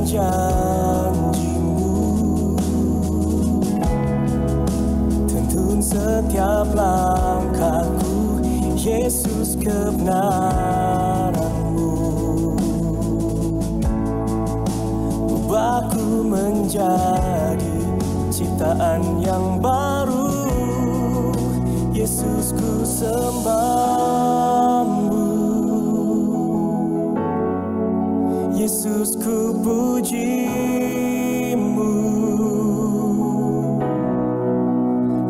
janji-Mu, tuntun setiap langkahku, Yesus, kebenaran-Mu. Ubahku menjadi ciptaan yang baru, Yesus, ku sembah-Mu. Yesus, ku puji-Mu.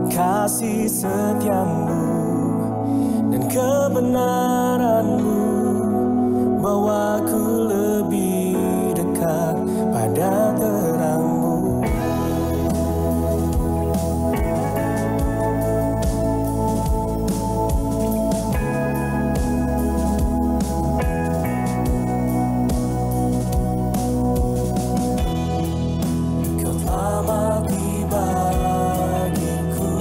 Kasih setia-Mu dan kebenaran-Mu bawaku lebih dekat pada terang-Mu. Kau telah mati bagiku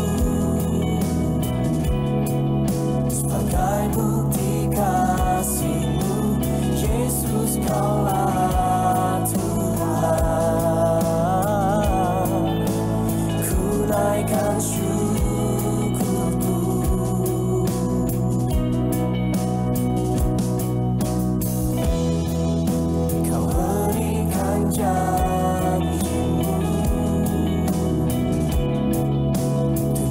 sebagai bukti kasih-Mu, Yesus, Kaulah Tuhan. Ku naikkan syukurku, Kau berikan janji-Mu,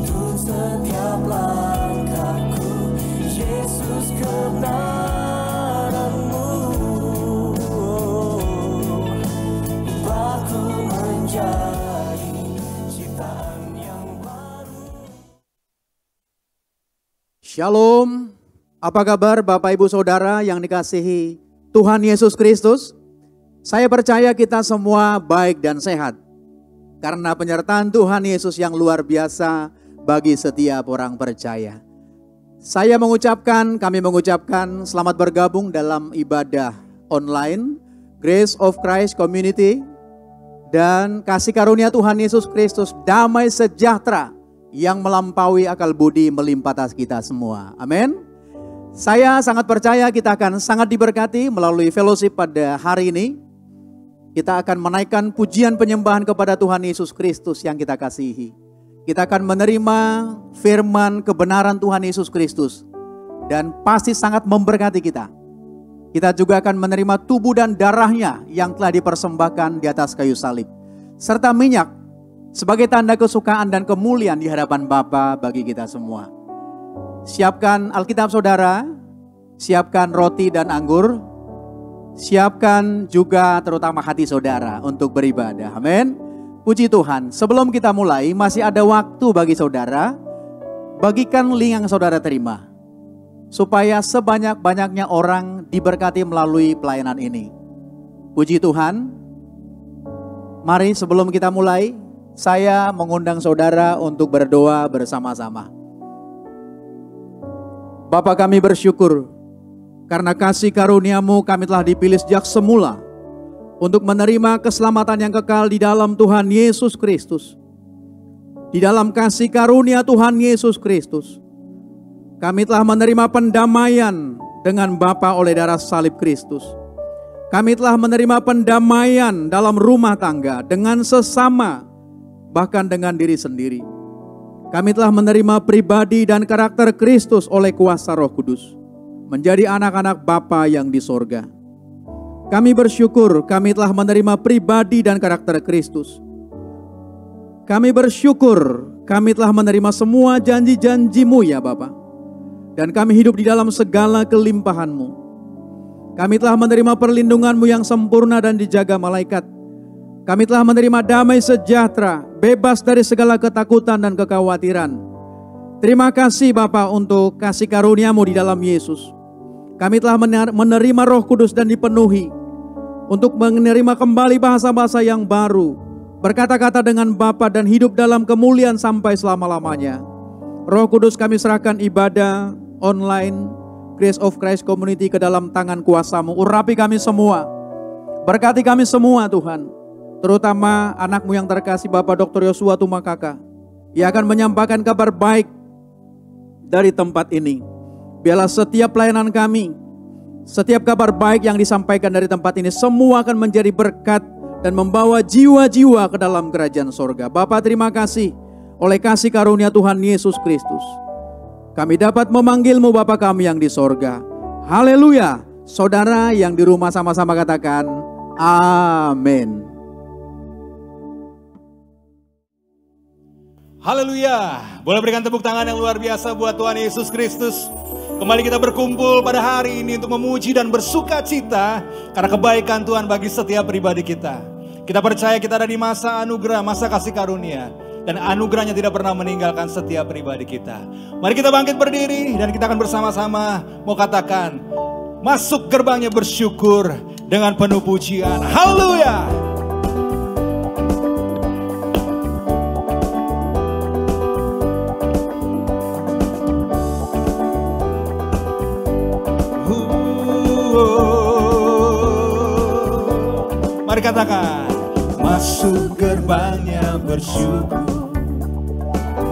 tuntun setiap langkahku, Yesus, kebenaran-Mu. Ubahku menjadi ciptaan yang baru. Shalom, apa kabar Bapak Ibu Saudara yang dikasihi Tuhan Yesus Kristus? Saya percaya kita semua baik dan sehat karena penyertaan Tuhan Yesus yang luar biasa bagi setiap orang percaya. Kami mengucapkan selamat bergabung dalam ibadah online Grace of Christ Community, dan kasih karunia Tuhan Yesus Kristus, damai sejahtera yang melampaui akal budi melimpah atas kita semua. Amin. Saya sangat percaya kita akan sangat diberkati melalui fellowship pada hari ini. Kita akan menaikkan pujian penyembahan kepada Tuhan Yesus Kristus yang kita kasihi. Kita akan menerima firman kebenaran Tuhan Yesus Kristus dan pasti sangat memberkati kita. Kita juga akan menerima tubuh dan darahnya yang telah dipersembahkan di atas kayu salib, serta minyak sebagai tanda kesukaan dan kemuliaan di hadapan Bapa bagi kita semua. Siapkan Alkitab saudara, siapkan roti dan anggur, siapkan juga terutama hati saudara untuk beribadah. Amin. Puji Tuhan. Sebelum kita mulai, masih ada waktu bagi saudara. Bagikan link yang saudara terima, supaya sebanyak-banyaknya orang diberkati melalui pelayanan ini. Puji Tuhan. Mari sebelum kita mulai, saya mengundang saudara untuk berdoa bersama-sama. Bapa, kami bersyukur karena kasih karunia-Mu kami telah dipilih sejak semula untuk menerima keselamatan yang kekal di dalam Tuhan Yesus Kristus. Di dalam kasih karunia Tuhan Yesus Kristus, kami telah menerima pendamaian dengan Bapa oleh darah salib Kristus. Kami telah menerima pendamaian dalam rumah tangga dengan sesama, bahkan dengan diri sendiri. Kami telah menerima pribadi dan karakter Kristus oleh kuasa Roh Kudus, menjadi anak-anak Bapa yang di sorga. Kami bersyukur kami telah menerima pribadi dan karakter Kristus. Kami bersyukur kami telah menerima semua janji-janji-Mu ya Bapa. Dan kami hidup di dalam segala kelimpahan-Mu. Kami telah menerima perlindungan-Mu yang sempurna dan dijaga malaikat. Kami telah menerima damai sejahtera, bebas dari segala ketakutan dan kekhawatiran. Terima kasih Bapa untuk kasih karunia-Mu di dalam Yesus. Kami telah menerima Roh Kudus dan dipenuhi untuk menerima kembali bahasa-bahasa yang baru, berkata-kata dengan Bapa dan hidup dalam kemuliaan sampai selama-lamanya. Roh Kudus, kami serahkan ibadah online Grace of Christ Community ke dalam tangan kuasa-Mu. Urapi kami semua, berkati kami semua Tuhan, terutama anak-Mu yang terkasih Bapak Dr. Yosua Tumakaka. Ia akan menyampaikan kabar baik dari tempat ini. Biarlah setiap pelayanan kami, setiap kabar baik yang disampaikan dari tempat ini, semua akan menjadi berkat dan membawa jiwa-jiwa ke dalam kerajaan sorga. Bapa, terima kasih oleh kasih karunia Tuhan Yesus Kristus. Kami dapat memanggil-Mu Bapa kami yang di sorga. Haleluya. Saudara yang di rumah sama-sama katakan amin. Haleluya. Boleh berikan tepuk tangan yang luar biasa buat Tuhan Yesus Kristus. Kembali kita berkumpul pada hari ini untuk memuji dan bersuka cita karena kebaikan Tuhan bagi setiap pribadi kita. Kita percaya kita ada di masa anugerah, masa kasih karunia. Dan anugerahnya tidak pernah meninggalkan setiap pribadi kita. Mari kita bangkit berdiri dan kita akan bersama-sama mau katakan, masuk gerbangnya bersyukur dengan penuh pujian. Haleluya. Mari katakan, masuk gerbangnya bersyukur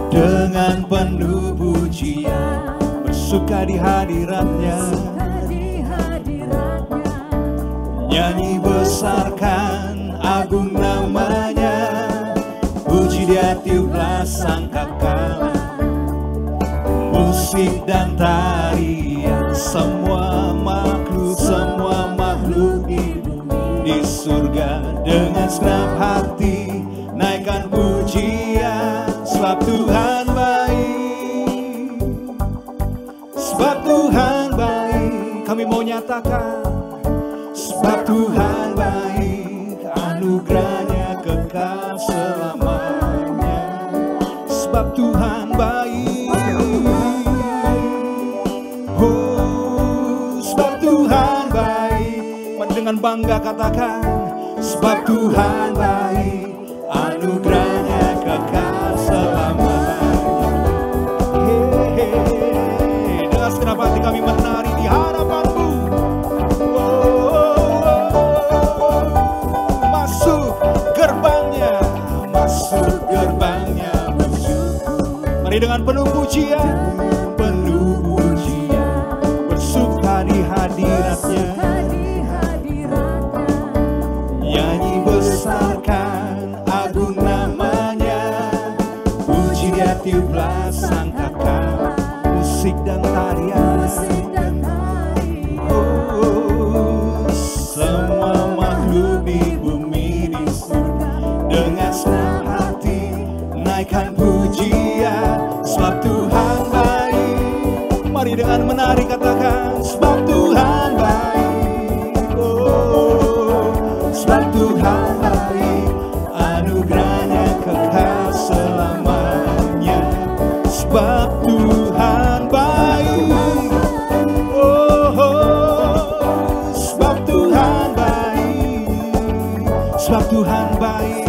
dengan penuh pujian, bersuka di hadiratnya, nyanyi besarkan agung namanya, puji dia tiuplah sangkakala, musik dan tarian semua makhluk hidup di surga dengan segenap hati naikkan pujian, sebab Tuhan baik, sebab Tuhan baik. Kami mau nyatakan, sebab Tuhan baik, anugerahnya kekal selamanya, sebab Tuhan baik. Oh, sebab Tuhan baik. Dengan bangga katakan, sebab Tuhan baik, anugerahnya kekal selamanya. Dengan segenap hati kami menari di hadapan-Mu. Masuk gerbangnya bersyukur. Mari dengan penuh pujian, bersuka di hadiratnya, nyanyi besarkan agung namanya, puji dia tiuplah sangkakala, musik dan tarian, oh, semua makhluk di bumi di surga dengan senang hati naikkan pujian, sebab Tuhan baik. Mari dengan menari katakan, sebab Tuhan baik. Oh, sebab Tuhan baik, anugerahnya kekal selamanya, sebab Tuhan baik. Oh, sebab Tuhan baik, sebab Tuhan baik.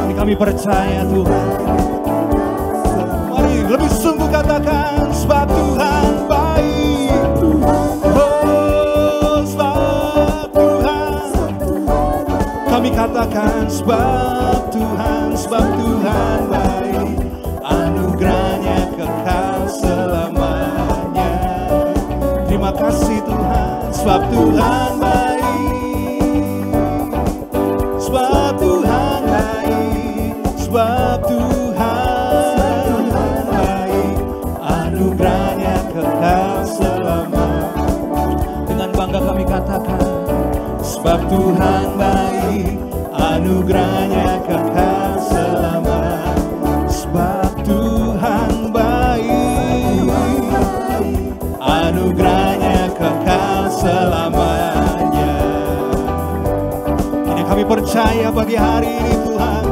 Ini kami percaya Tuhan. Mari lebih sungguh katakan, sebab Tuhan baik. Oh, sebab Tuhan. Kami katakan, sebab Tuhan baik, anugerahnya kekal selamanya. Terima kasih Tuhan, sebab Tuhan baik, sebab Tuhan baik, sebab Tuhan baik, anugerahnya kekal selamanya. Dengan bangga kami katakan, sebab Tuhan baik, anugerahnya kekal selamanya, sebab Tuhan baik, anugerahnya kekal selamanya. Ini kami percaya bagi hari ini Tuhan.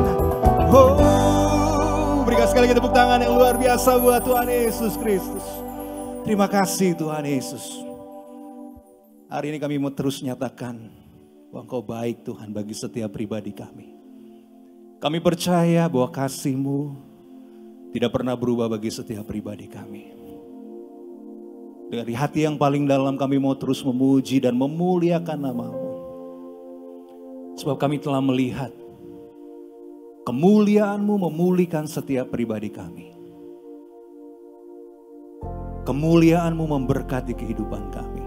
Oh, berikan sekali lagi tepuk tangan yang luar biasa buat Tuhan Yesus Kristus. Terima kasih Tuhan Yesus. Hari ini kami mau terus nyatakan bahwa Engkau baik Tuhan bagi setiap pribadi kami. Kami percaya bahwa kasih-Mu tidak pernah berubah bagi setiap pribadi kami. Dari hati yang paling dalam kami mau terus memuji dan memuliakan nama-Mu. Sebab kami telah melihat kemuliaan-Mu memulihkan setiap pribadi kami. Kemuliaan-Mu memberkati kehidupan kami.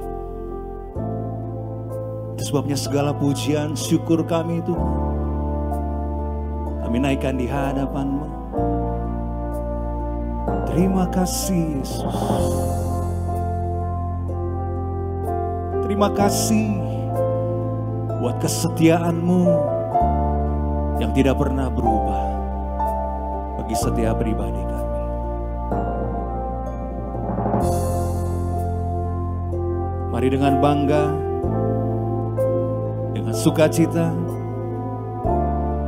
sebabnya segala pujian, syukur kami Tuhan, kami naikkan di hadapan-Mu. Terima kasih Yesus. Terima kasih buat kesetiaan-Mu yang tidak pernah berubah bagi setiap pribadi kami. Mari dengan bangga, dengan sukacita,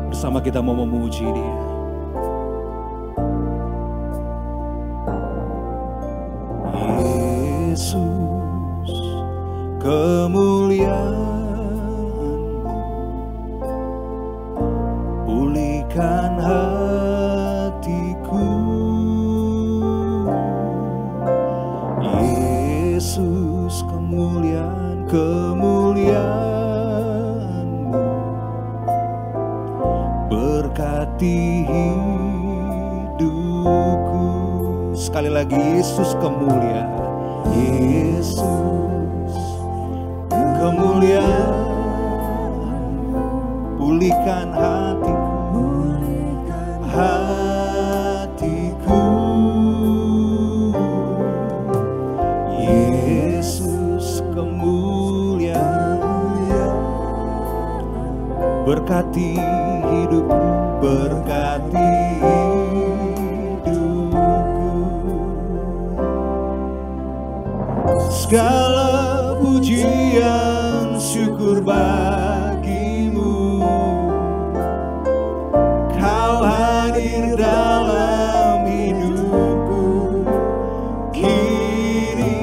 bersama kita mau memuji Dia. Yesus, kemuliaan-Mu pulihkan hatiku. Yesus, kemuliaan-Mu berkati hidupku. Sekali lagi, Yesus kemuliaan. Yesus, kemuliaan-Mu pulihkan hatiku, hatiku. Yesus, kemuliaan-Mu berkati hidupku, berkati segala pujian syukur bagi-Mu. Kau hadir dalam hidupku. Kini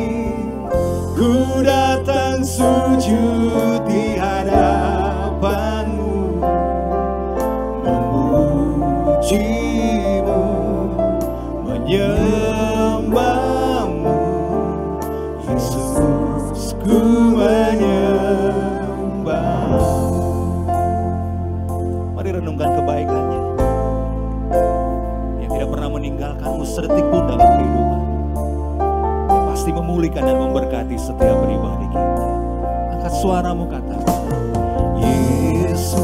ku datang sujud di hadapan-Mu, memuji-Mu, menyembah-Mu. Ku menyembah-Mu. Mari renungkan kebaikan-Nya yang tidak pernah meninggalkan-Mu sedetik pun dalam kehidupan, yang pasti memulihkan dan memberkati setiap pribadi kita. Angkat suaramu, katakan, Yesus,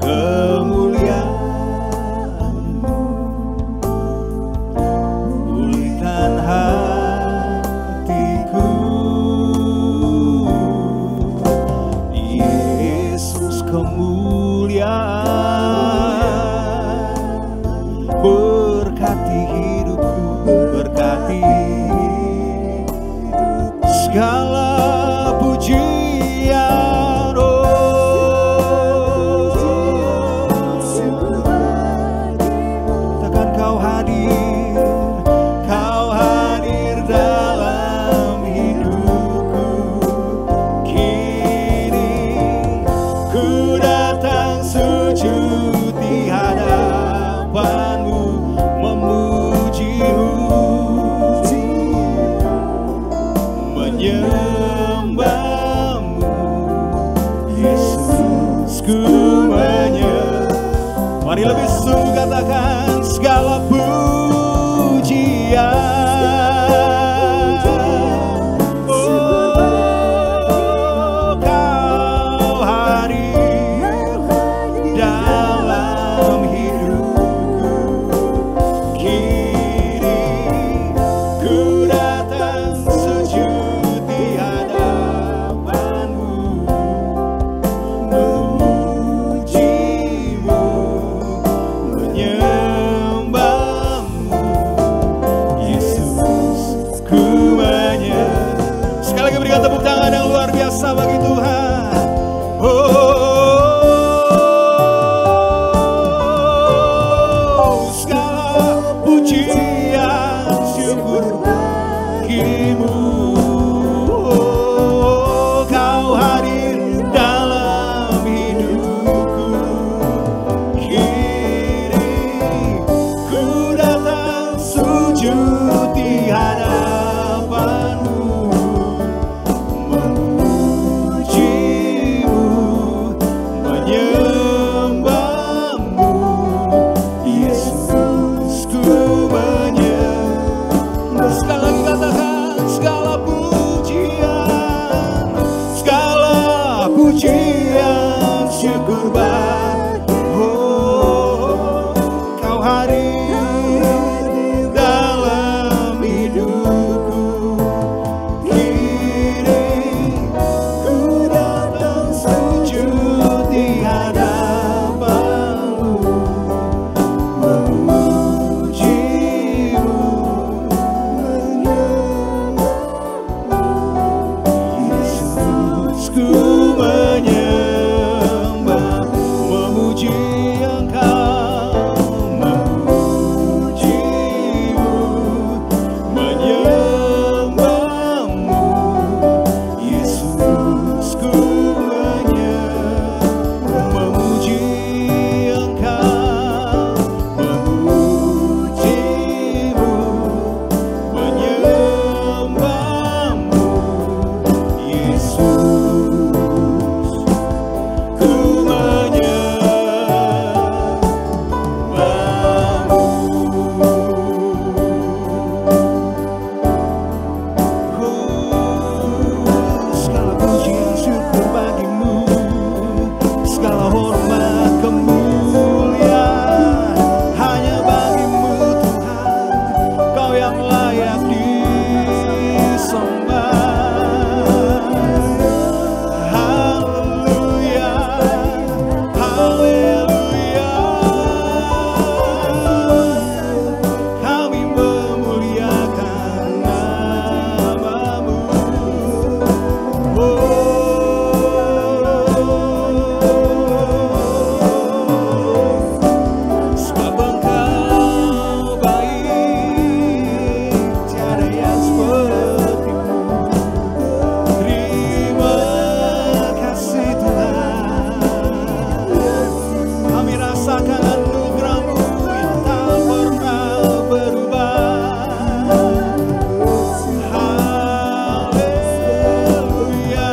kemuliaan-Mu pulihkan hatiku. Kemuliaan berkati hidupku, berkati segala pujian. Takkan Kau hadir dalam hidupku. Kini ku datang sujud di hadapan-Mu, memuji-Mu, menyembah-Mu. Yesus, ku menyembah. Mari lebih sungguh katakan segala pujian. Menyembah bersyukur oh, kau hadir dalam hidupku. Kini ku datang sujud di hadapanmu, memujimu, Yesus, ku menyembah, memuji Engkau, memujimu, menyembahmu, Yesus, ku menyembah, memuji Engkau, memujimu, menyembahmu, Yesus. Segala pujian syukur bagimu, segala hormat kemuliaan hanya bagimu Tuhan, Kau yang layak disembah. Haleluya, haleluya, kami memuliakan namamu. Sebab Engkau baik, tiada yang sepertimu. Terima kasih Tuhan, kami rasakan anugerah-Mu yang tak pernah berubah. Haleluya,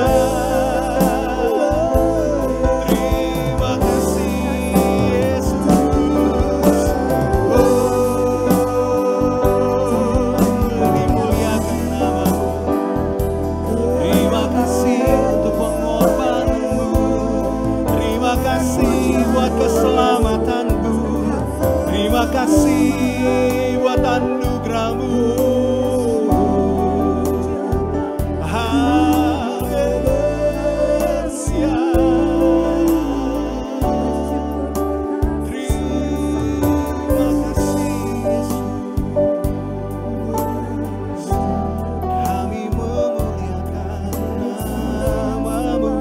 terima kasih Yesus. Dimuliakan namamu. Terima kasih untuk pengorbanan-Mu. Terima kasih buat keselamatanmu. Terima kasih buat anugerah-Mu. Haleluya. Terima kasih Yesus. Kami memuliakan namamu.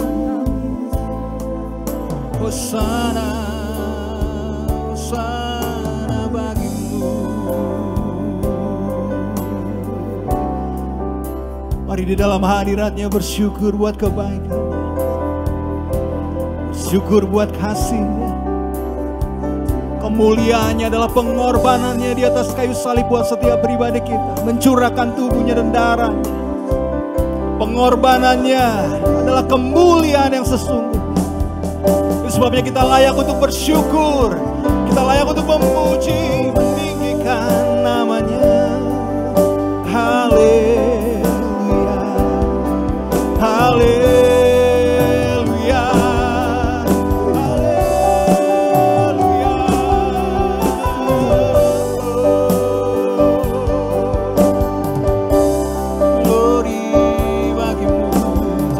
Hosana, hosana bagimu. Mari di dalam hadirat-Nya bersyukur buat kebaikan-Nya, bersyukur buat kasih-Nya. Kemuliaannya adalah pengorbanannya di atas kayu salib buat setiap pribadi kita, mencurahkan tubuhnya dan darahnya. Pengorbanannya adalah kemuliaan yang sesungguhnya. Itu sebabnya kita layak untuk bersyukur, kita layak untuk memuji, meninggikan namanya. Haleluya, haleluya, haleluya. Glory bagimu Tuhan.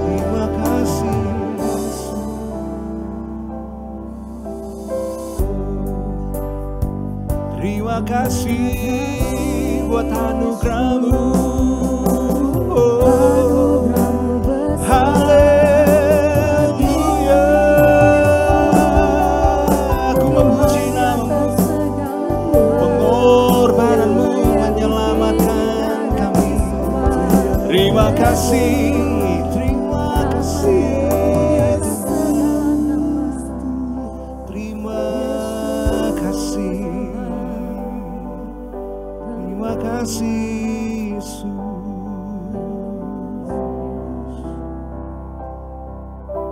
Terima kasih Yesus. Terima kasih buat anugerah-Mu. Haleluya, aku memuji namamu. Pengorbanan-Mu menyelamatkan kami. Terima kasih, terima kasih Tuhan. Terima kasih, terima kasih Yesus.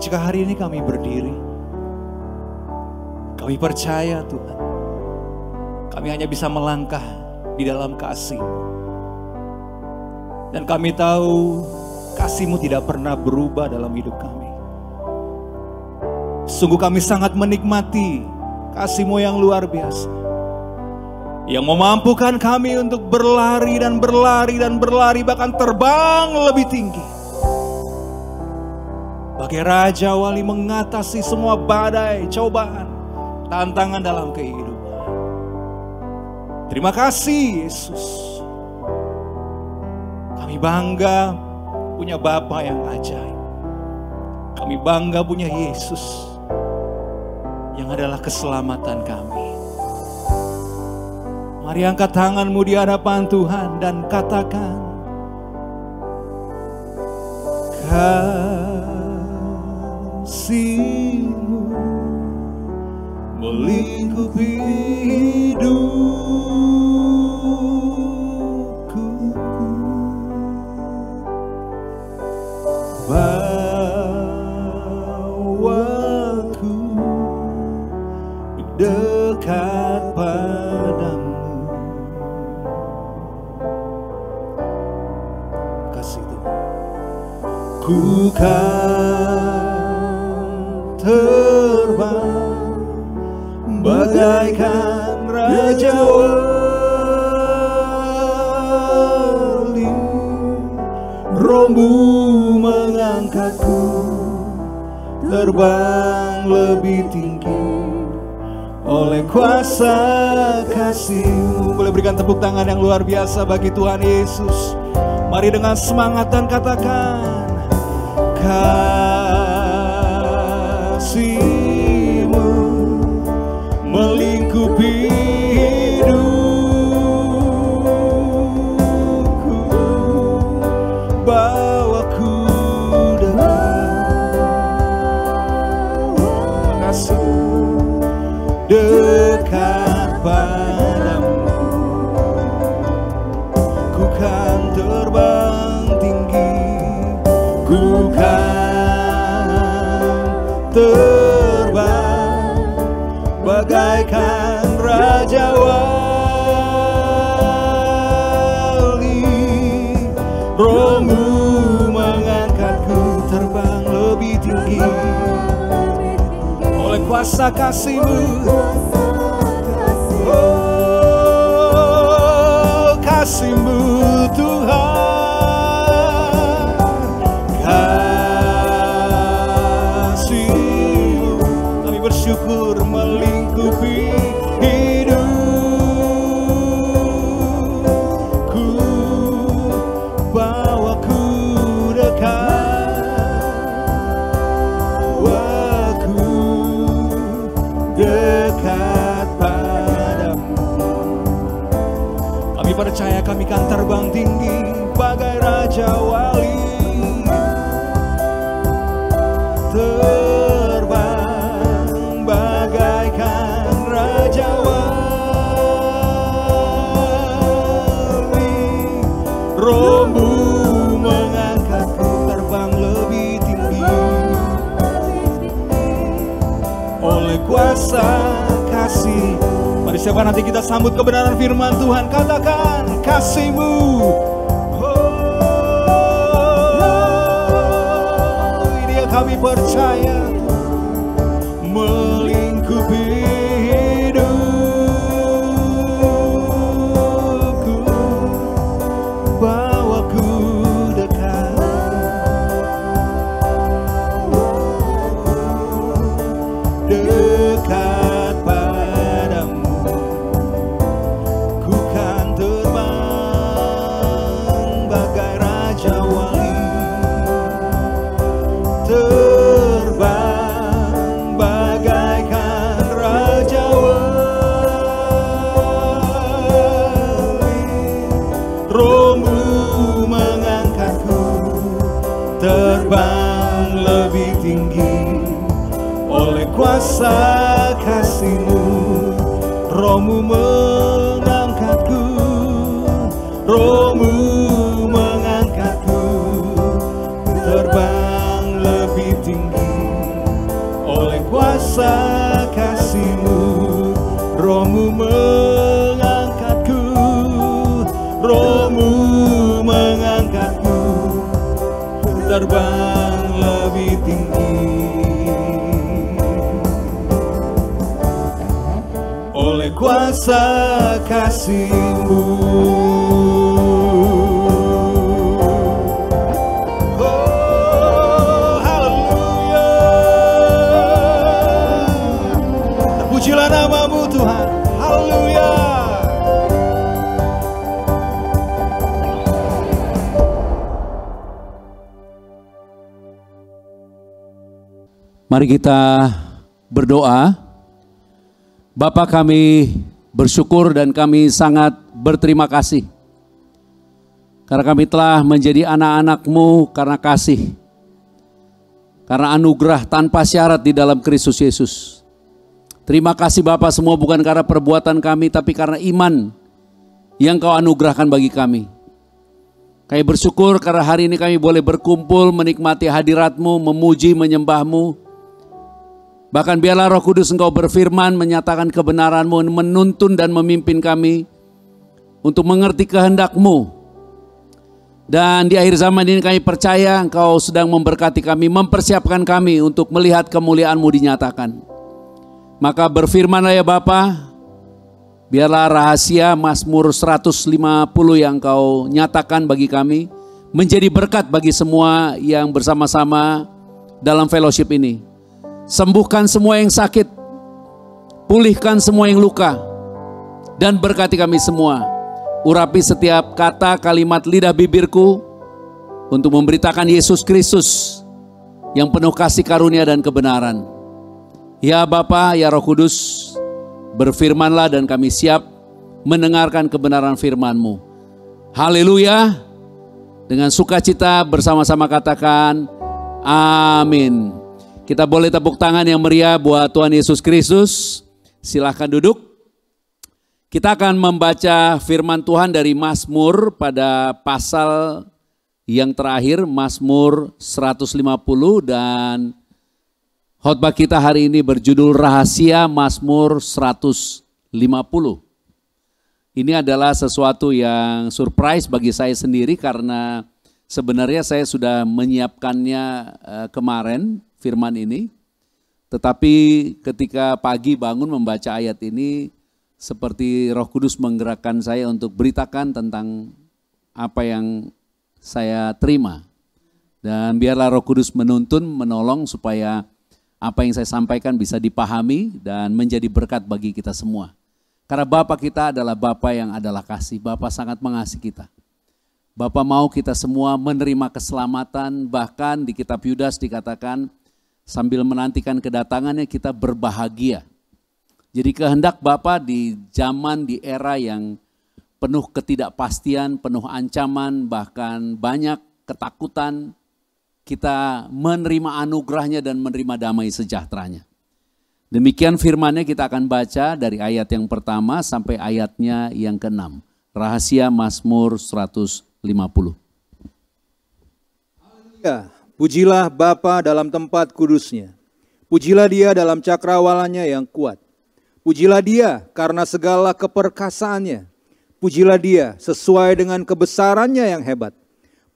Jika hari ini kami berdiri, kami percaya Tuhan, kami hanya bisa melangkah di dalam kasih. Dan kami tahu kasih-Mu tidak pernah berubah dalam hidup kami. Sungguh kami sangat menikmati kasih-Mu yang luar biasa, yang memampukan kami untuk berlari dan berlari dan berlari, bahkan terbang lebih tinggi. Bagai Raja Wali mengatasi semua badai, cobaan, tantangan dalam kehidupan. Terima kasih Yesus. Kami bangga punya Bapa yang ajaib. Kami bangga punya Yesus yang adalah keselamatan kami. Mari angkat tanganmu di hadapan Tuhan dan katakan, kasih-Mu melingkupi hidupku, bawaku dekat padamu. Kasih Tuhan. Ku kan terbang bagaikan Raja Wali, Roh-Mu mengangkatku terbang lebih tinggi oleh kuasa kasih-Mu. Boleh berikan tepuk tangan yang luar biasa bagi Tuhan Yesus. Mari dengan semangat dan katakan, kasih-Mu melingkupi hidupku, bawaku dekat padamu. Ku kan terbang tinggi, ku kan terbang bagaikan Raja Wali, Roh-Mu mengangkatku terbang lebih tinggi oleh kuasa kasih-Mu. Oh, kasih-Mu Tuhan, kasih-Mu kami bersyukur melingkupi hidupku, bawaku dekat, bawaku dekat padamu. Kami percaya kami kan terbang tinggi bagai Raja Wali, terbang bagaikan Raja Wali, Roh-Mu mengangkatku terbang lebih tinggi oleh kuasa kasih. Mari siapa nanti kita sambut kebenaran firman Tuhan, katakan kasih-Mu. Oh, ini yang kami percaya, melingkupi hidupku, bawaku dekat, dekat padamu. Ku kan terbang bagai Raja Wali, terbang bagaikan Raja Wali, Roh-Mu mengangkatku terbang lebih tinggi oleh kuasa kasih-Mu. Roh-Mu mengangkatku, Roh-Mu mengangkatku terbang lebih tinggi oleh kuasa kasih-Mu. Roh-Mu mengangkatku, Roh-Mu mengangkatku terbang lebih tinggi. kasih-Mu. Oh, haleluya. Terpujilah nama-Mu Tuhan. Haleluya. Mari kita berdoa. Bapa, kami bersyukur dan kami sangat berterima kasih karena kami telah menjadi anak-anak-Mu karena kasih, karena anugerah tanpa syarat di dalam Kristus Yesus. Terima kasih Bapa, semua bukan karena perbuatan kami tapi karena iman yang Kau anugerahkan bagi kami. Kami bersyukur karena hari ini kami boleh berkumpul menikmati hadirat-Mu, memuji, menyembah-Mu. Bahkan biarlah Roh Kudus Engkau berfirman, menyatakan kebenaran-Mu, menuntun dan memimpin kami untuk mengerti kehendak-Mu. Dan di akhir zaman ini kami percaya Engkau sedang memberkati kami, mempersiapkan kami untuk melihat kemuliaan-Mu dinyatakan. Maka berfirmanlah ya Bapa, biarlah rahasia Mazmur 150 yang Engkau nyatakan bagi kami menjadi berkat bagi semua yang bersama-sama dalam fellowship ini. Sembuhkan semua yang sakit, pulihkan semua yang luka, dan berkati kami semua. Urapi setiap kata kalimat lidah bibirku untuk memberitakan Yesus Kristus yang penuh kasih karunia dan kebenaran. Ya Bapa, ya Roh Kudus, berfirmanlah dan kami siap mendengarkan kebenaran firman-Mu. Haleluya. Dengan sukacita bersama-sama katakan amin. Kita boleh tepuk tangan yang meriah buat Tuhan Yesus Kristus. Silahkan duduk. Kita akan membaca firman Tuhan dari Mazmur pada pasal yang terakhir, Mazmur 150, dan khotbah kita hari ini berjudul Rahasia Mazmur 150. Ini adalah sesuatu yang surprise bagi saya sendiri karena sebenarnya saya sudah menyiapkannya kemarin, firman ini, tetapi ketika pagi bangun membaca ayat ini, seperti Roh Kudus menggerakkan saya untuk beritakan tentang apa yang saya terima. Dan biarlah Roh Kudus menuntun, menolong supaya apa yang saya sampaikan bisa dipahami dan menjadi berkat bagi kita semua. Karena Bapa kita adalah Bapa yang adalah kasih, Bapa sangat mengasihi kita. Bapa mau kita semua menerima keselamatan, bahkan di kitab Yudas dikatakan, sambil menantikan kedatangannya kita berbahagia. Jadi kehendak Bapa di zaman, di era yang penuh ketidakpastian, penuh ancaman, bahkan banyak ketakutan, kita menerima anugerahnya dan menerima damai sejahteranya. Demikian firman-Nya kita akan baca dari ayat yang pertama sampai ayatnya yang ke-6. Rahasia Mazmur 150. Ya, pujilah Bapa dalam tempat kudusnya. Pujilah Dia dalam cakrawalannya yang kuat. Pujilah Dia karena segala keperkasaannya. Pujilah Dia sesuai dengan kebesarannya yang hebat.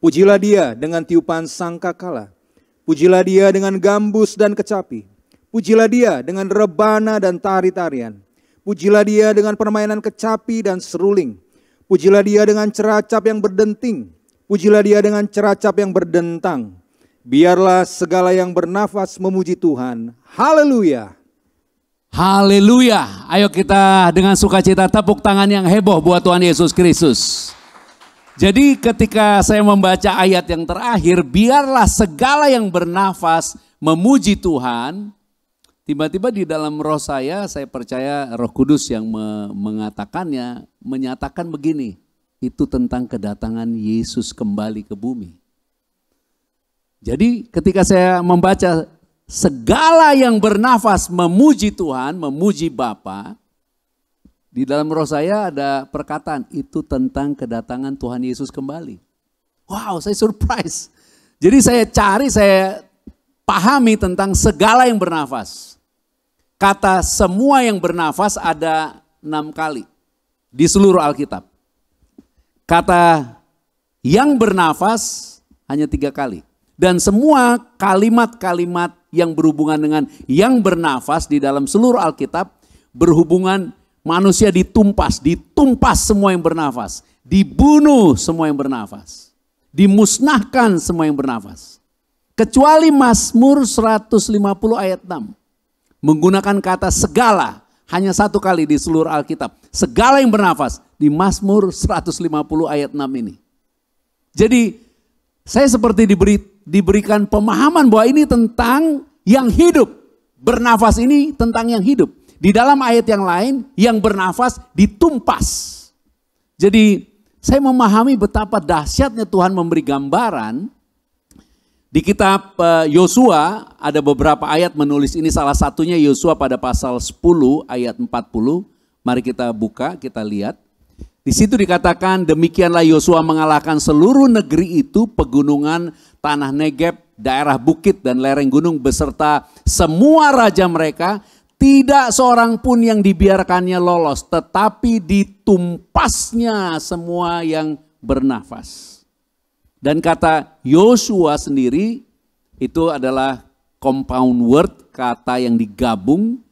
Pujilah Dia dengan tiupan sangkakala. Pujilah Dia dengan gambus dan kecapi. Pujilah Dia dengan rebana dan tari-tarian. Pujilah Dia dengan permainan kecapi dan seruling. Pujilah Dia dengan ceracap yang berdenting. Pujilah Dia dengan ceracap yang berdentang. Biarlah segala yang bernafas memuji Tuhan. Haleluya. Haleluya. Ayo kita dengan sukacita tepuk tangan yang heboh buat Tuhan Yesus Kristus. Jadi ketika saya membaca ayat yang terakhir, biarlah segala yang bernafas memuji Tuhan. Tiba-tiba di dalam roh saya percaya Roh Kudus yang mengatakannya, menyatakan begini. Itu tentang kedatangan Yesus kembali ke bumi. Jadi ketika saya membaca segala yang bernafas memuji Tuhan, memuji Bapa, di dalam roh saya ada perkataan itu tentang kedatangan Tuhan Yesus kembali. Wow, saya surprise. Jadi saya cari, saya pahami tentang segala yang bernafas. Kata semua yang bernafas ada 6 kali di seluruh Alkitab. Kata yang bernafas hanya 3 kali. Dan semua kalimat-kalimat yang berhubungan dengan yang bernafas di dalam seluruh Alkitab berhubungan manusia ditumpas semua yang bernafas, dibunuh semua yang bernafas, dimusnahkan semua yang bernafas. Kecuali Mazmur 150 ayat 6 menggunakan kata segala hanya satu kali di seluruh Alkitab. Segala yang bernafas di Mazmur 150 ayat 6 ini. Jadi saya seperti diberikan pemahaman bahwa ini tentang yang hidup. Bernafas ini tentang yang hidup. Di dalam ayat yang lain, yang bernafas ditumpas. Jadi saya memahami betapa dahsyatnya Tuhan memberi gambaran. Di kitab Yosua ada beberapa ayat menulis ini, salah satunya Yosua pada pasal 10 ayat 40. Mari kita buka, kita lihat. Di situ dikatakan, demikianlah Yosua mengalahkan seluruh negeri itu, pegunungan, tanah Negeb, daerah bukit dan lereng gunung beserta semua raja mereka. Tidak seorang pun yang dibiarkannya lolos, tetapi ditumpasnya semua yang bernafas. Dan kata Yosua sendiri itu adalah compound word, kata yang digabung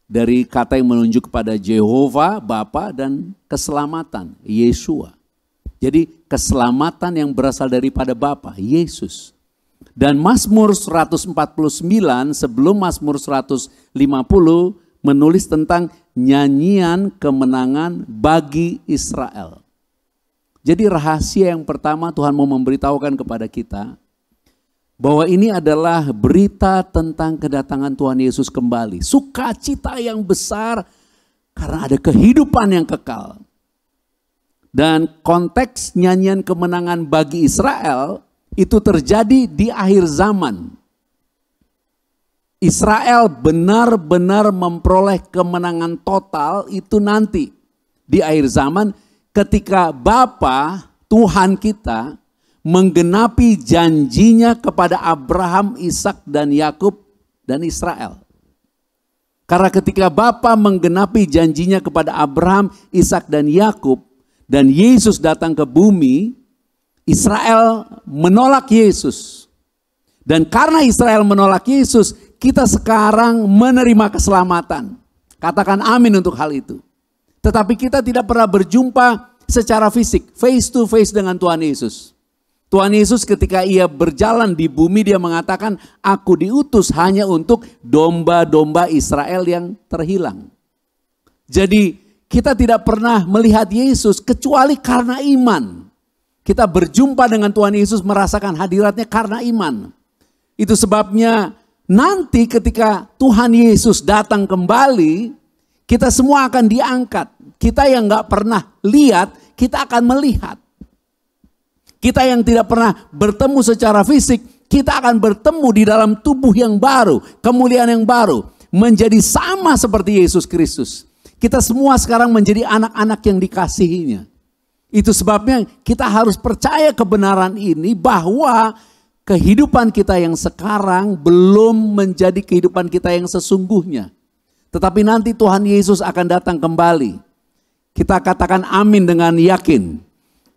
dari kata yang menunjuk kepada Jehovah, Bapa, dan keselamatan, Yeshua. Jadi keselamatan yang berasal daripada Bapa, Yesus. Dan Mazmur 149 sebelum Mazmur 150 menulis tentang nyanyian kemenangan bagi Israel. Jadi rahasia yang pertama Tuhan mau memberitahukan kepada kita bahwa ini adalah berita tentang kedatangan Tuhan Yesus kembali. Sukacita yang besar karena ada kehidupan yang kekal. Dan konteks nyanyian kemenangan bagi Israel itu terjadi di akhir zaman. Israel benar-benar memperoleh kemenangan total itu nanti di akhir zaman ketika Bapa Tuhan kita menggenapi janjinya kepada Abraham, Ishak dan Yakub dan Israel. Karena ketika Bapa menggenapi janjinya kepada Abraham, Ishak dan Yakub dan Yesus datang ke bumi, Israel menolak Yesus. Dan karena Israel menolak Yesus, kita sekarang menerima keselamatan. Katakan amin untuk hal itu. Tetapi kita tidak pernah berjumpa secara fisik, face to face dengan Tuhan Yesus. Tuhan Yesus ketika ia berjalan di bumi, dia mengatakan, aku diutus hanya untuk domba-domba Israel yang terhilang. Jadi kita tidak pernah melihat Yesus kecuali karena iman. Kita berjumpa dengan Tuhan Yesus, merasakan hadiratnya karena iman. Itu sebabnya nanti ketika Tuhan Yesus datang kembali, kita semua akan diangkat. Kita yang gak pernah lihat, kita akan melihat. Kita yang tidak pernah bertemu secara fisik, kita akan bertemu di dalam tubuh yang baru, kemuliaan yang baru. Menjadi sama seperti Yesus Kristus. Kita semua sekarang menjadi anak-anak yang dikasihinya. Itu sebabnya kita harus percaya kebenaran ini bahwa kehidupan kita yang sekarang belum menjadi kehidupan kita yang sesungguhnya. Tetapi nanti Tuhan Yesus akan datang kembali. Kita katakan amin dengan yakin.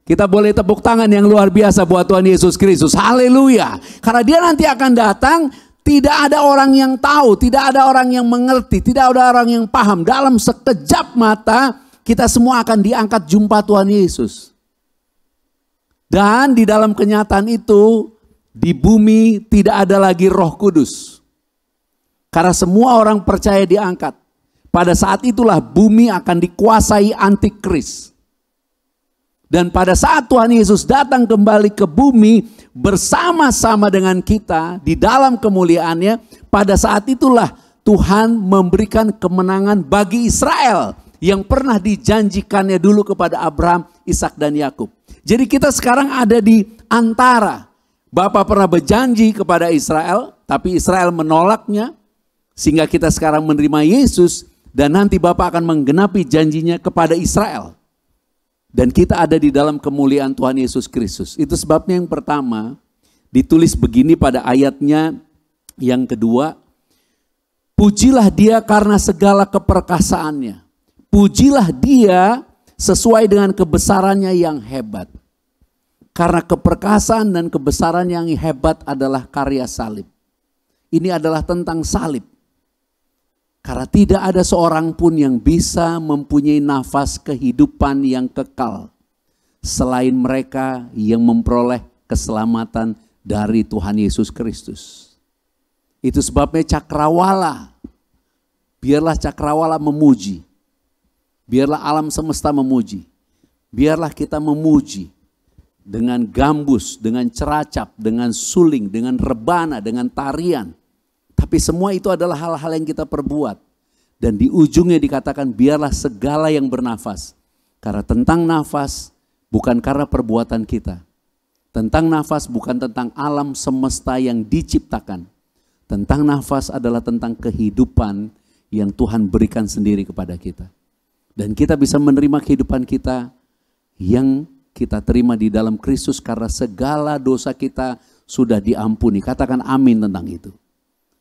Kita boleh tepuk tangan yang luar biasa buat Tuhan Yesus Kristus. Haleluya. Karena dia nanti akan datang, tidak ada orang yang tahu, tidak ada orang yang mengerti, tidak ada orang yang paham. Dalam sekejap mata kita semua akan diangkat jumpa Tuhan Yesus. Dan di dalam kenyataan itu, di bumi tidak ada lagi Roh Kudus. Karena semua orang percaya diangkat. Pada saat itulah bumi akan dikuasai antikris. Dan pada saat Tuhan Yesus datang kembali ke bumi bersama-sama dengan kita di dalam kemuliaannya, pada saat itulah Tuhan memberikan kemenangan bagi Israel yang pernah dijanjikannya dulu kepada Abraham, Ishak dan Yakub. Jadi kita sekarang ada di antara. Bapa pernah berjanji kepada Israel, tapi Israel menolaknya. Sehingga kita sekarang menerima Yesus dan nanti Bapa akan menggenapi janjinya kepada Israel. Dan kita ada di dalam kemuliaan Tuhan Yesus Kristus. Itu sebabnya yang pertama ditulis begini pada ayatnya yang kedua. Pujilah dia karena segala keperkasaannya. Pujilah dia sesuai dengan kebesarannya yang hebat. Karena keperkasaan dan kebesaran yang hebat adalah karya salib. Ini adalah tentang salib. Karena Karena tidak ada seorang pun yang bisa mempunyai nafas kehidupan yang kekal selain mereka yang memperoleh keselamatan dari Tuhan Yesus Kristus. Itu sebabnya cakrawala, biarlah cakrawala memuji, biarlah alam semesta memuji, biarlah kita memuji dengan gambus, dengan ceracap, dengan suling, dengan rebana, dengan tarian. Tapi semua itu adalah hal-hal yang kita perbuat. Dan di ujungnya dikatakan biarlah segala yang bernafas. Karena tentang nafas bukan karena perbuatan kita. Tentang nafas bukan tentang alam semesta yang diciptakan. Tentang nafas adalah tentang kehidupan yang Tuhan berikan sendiri kepada kita. Dan kita bisa menerima kehidupan kita yang kita terima di dalam Kristus karena segala dosa kita sudah diampuni. Katakan amin tentang itu.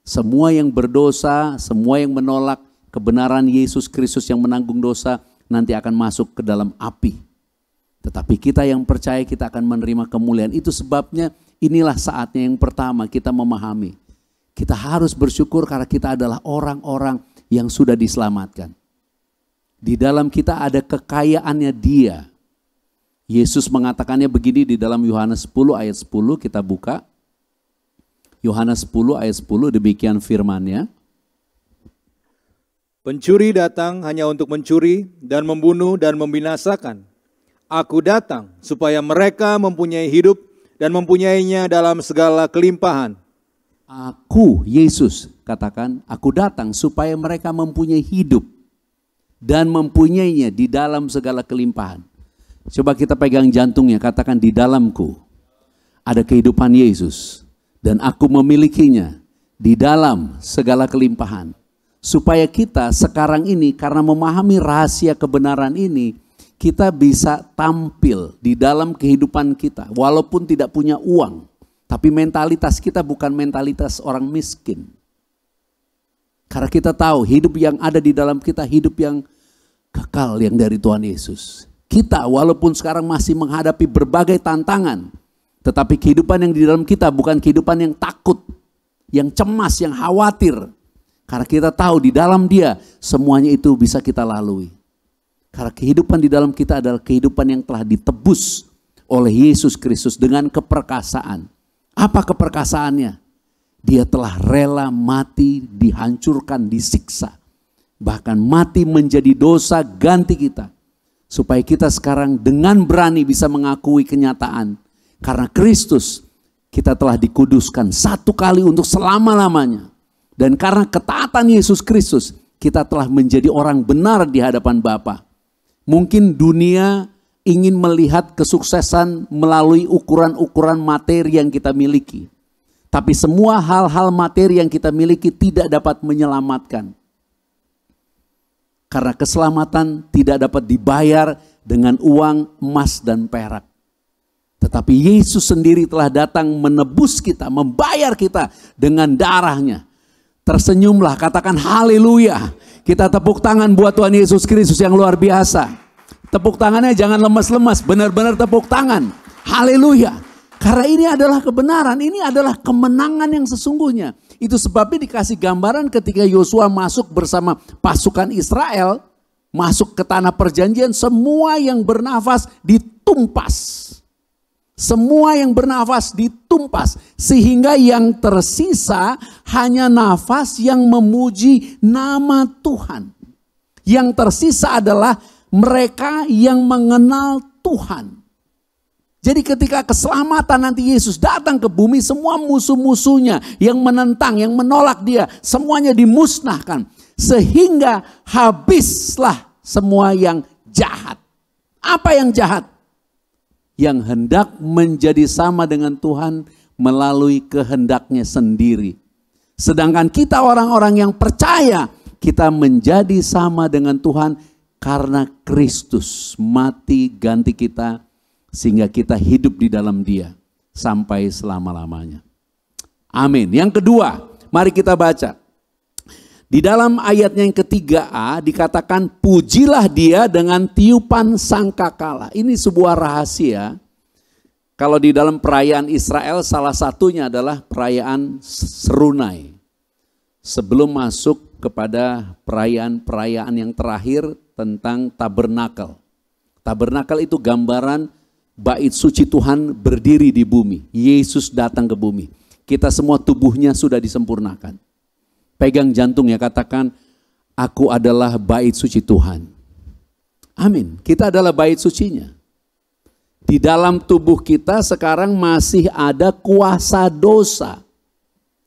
Semua yang berdosa, semua yang menolak kebenaran Yesus Kristus yang menanggung dosa nanti akan masuk ke dalam api. Tetapi kita yang percaya kita akan menerima kemuliaan. Itu sebabnya inilah saatnya yang pertama kita memahami. Kita harus bersyukur karena kita adalah orang-orang yang sudah diselamatkan. Di dalam kita ada kekayaannya Dia. Yesus mengatakannya begini di dalam Yohanes 10 ayat 10, kita buka. Yohanes 10 ayat 10, demikian firman-Nya. Pencuri datang hanya untuk mencuri dan membunuh dan membinasakan. Aku datang supaya mereka mempunyai hidup dan mempunyainya dalam segala kelimpahan. Aku, Yesus, katakan, aku datang supaya mereka mempunyai hidup dan mempunyainya di dalam segala kelimpahan. Coba kita pegang jantungnya, katakan di dalamku ada kehidupan Yesus dan aku memilikinya di dalam segala kelimpahan. Supaya kita sekarang ini karena memahami rahasia kebenaran ini, kita bisa tampil di dalam kehidupan kita walaupun tidak punya uang. Tapi mentalitas kita bukan mentalitas orang miskin. Karena kita tahu hidup yang ada di dalam kita hidup yang kekal yang dari Tuhan Yesus. Kita walaupun sekarang masih menghadapi berbagai tantangan, tetapi kehidupan yang di dalam kita bukan kehidupan yang takut, yang cemas, yang khawatir. Karena kita tahu di dalam Dia semuanya itu bisa kita lalui. Karena kehidupan di dalam kita adalah kehidupan yang telah ditebus oleh Yesus Kristus dengan keperkasaan. Apa keperkasaannya? Dia telah rela mati, dihancurkan, disiksa. Bahkan mati menjadi dosa ganti kita. Supaya kita sekarang dengan berani bisa mengakui kenyataan. Karena Kristus kita telah dikuduskan satu kali untuk selama-lamanya. Dan karena ketaatan Yesus Kristus kita telah menjadi orang benar di hadapan Bapa. Mungkin dunia ingin melihat kesuksesan melalui ukuran-ukuran materi yang kita miliki. Tapi semua hal-hal materi yang kita miliki tidak dapat menyelamatkan. Karena keselamatan tidak dapat dibayar dengan uang, emas, dan perak. Tetapi Yesus sendiri telah datang menebus kita, membayar kita dengan darahnya. Tersenyumlah, katakan haleluya. Kita tepuk tangan buat Tuhan Yesus Kristus yang luar biasa. Tepuk tangannya jangan lemas-lemas, benar-benar tepuk tangan. Haleluya. Karena ini adalah kebenaran, ini adalah kemenangan yang sesungguhnya. Itu sebabnya dikasih gambaran ketika Yosua masuk bersama pasukan Israel, masuk ke tanah perjanjian, semua yang bernafas ditumpas. Semua yang bernafas ditumpas, sehingga yang tersisa hanya nafas yang memuji nama Tuhan. Yang tersisa adalah mereka yang mengenal Tuhan. Jadi ketika keselamatan nanti Yesus datang ke bumi, semua musuh-musuhnya yang menentang, yang menolak Dia, semuanya dimusnahkan. Sehingga habislah semua yang jahat. Apa yang jahat? Yang hendak menjadi sama dengan Tuhan melalui kehendaknya sendiri. Sedangkan kita orang-orang yang percaya, kita menjadi sama dengan Tuhan karena Kristus mati ganti kita, sehingga kita hidup di dalam Dia sampai selama-lamanya. Amin. Yang kedua, mari kita baca. Di dalam ayatnya yang ketiga-a dikatakan pujilah Dia dengan tiupan sangkakala. Ini sebuah rahasia. Kalau di dalam perayaan Israel salah satunya adalah perayaan Serunai. Sebelum masuk kepada perayaan-perayaan yang terakhir tentang tabernakel. Tabernakel itu gambaran bait suci Tuhan berdiri di bumi. Yesus datang ke bumi. Kita semua tubuhnya sudah disempurnakan. Pegang jantungnya, katakan, aku adalah bait suci Tuhan. Amin. Kita adalah bait sucinya. Di dalam tubuh kita sekarang masih ada kuasa dosa.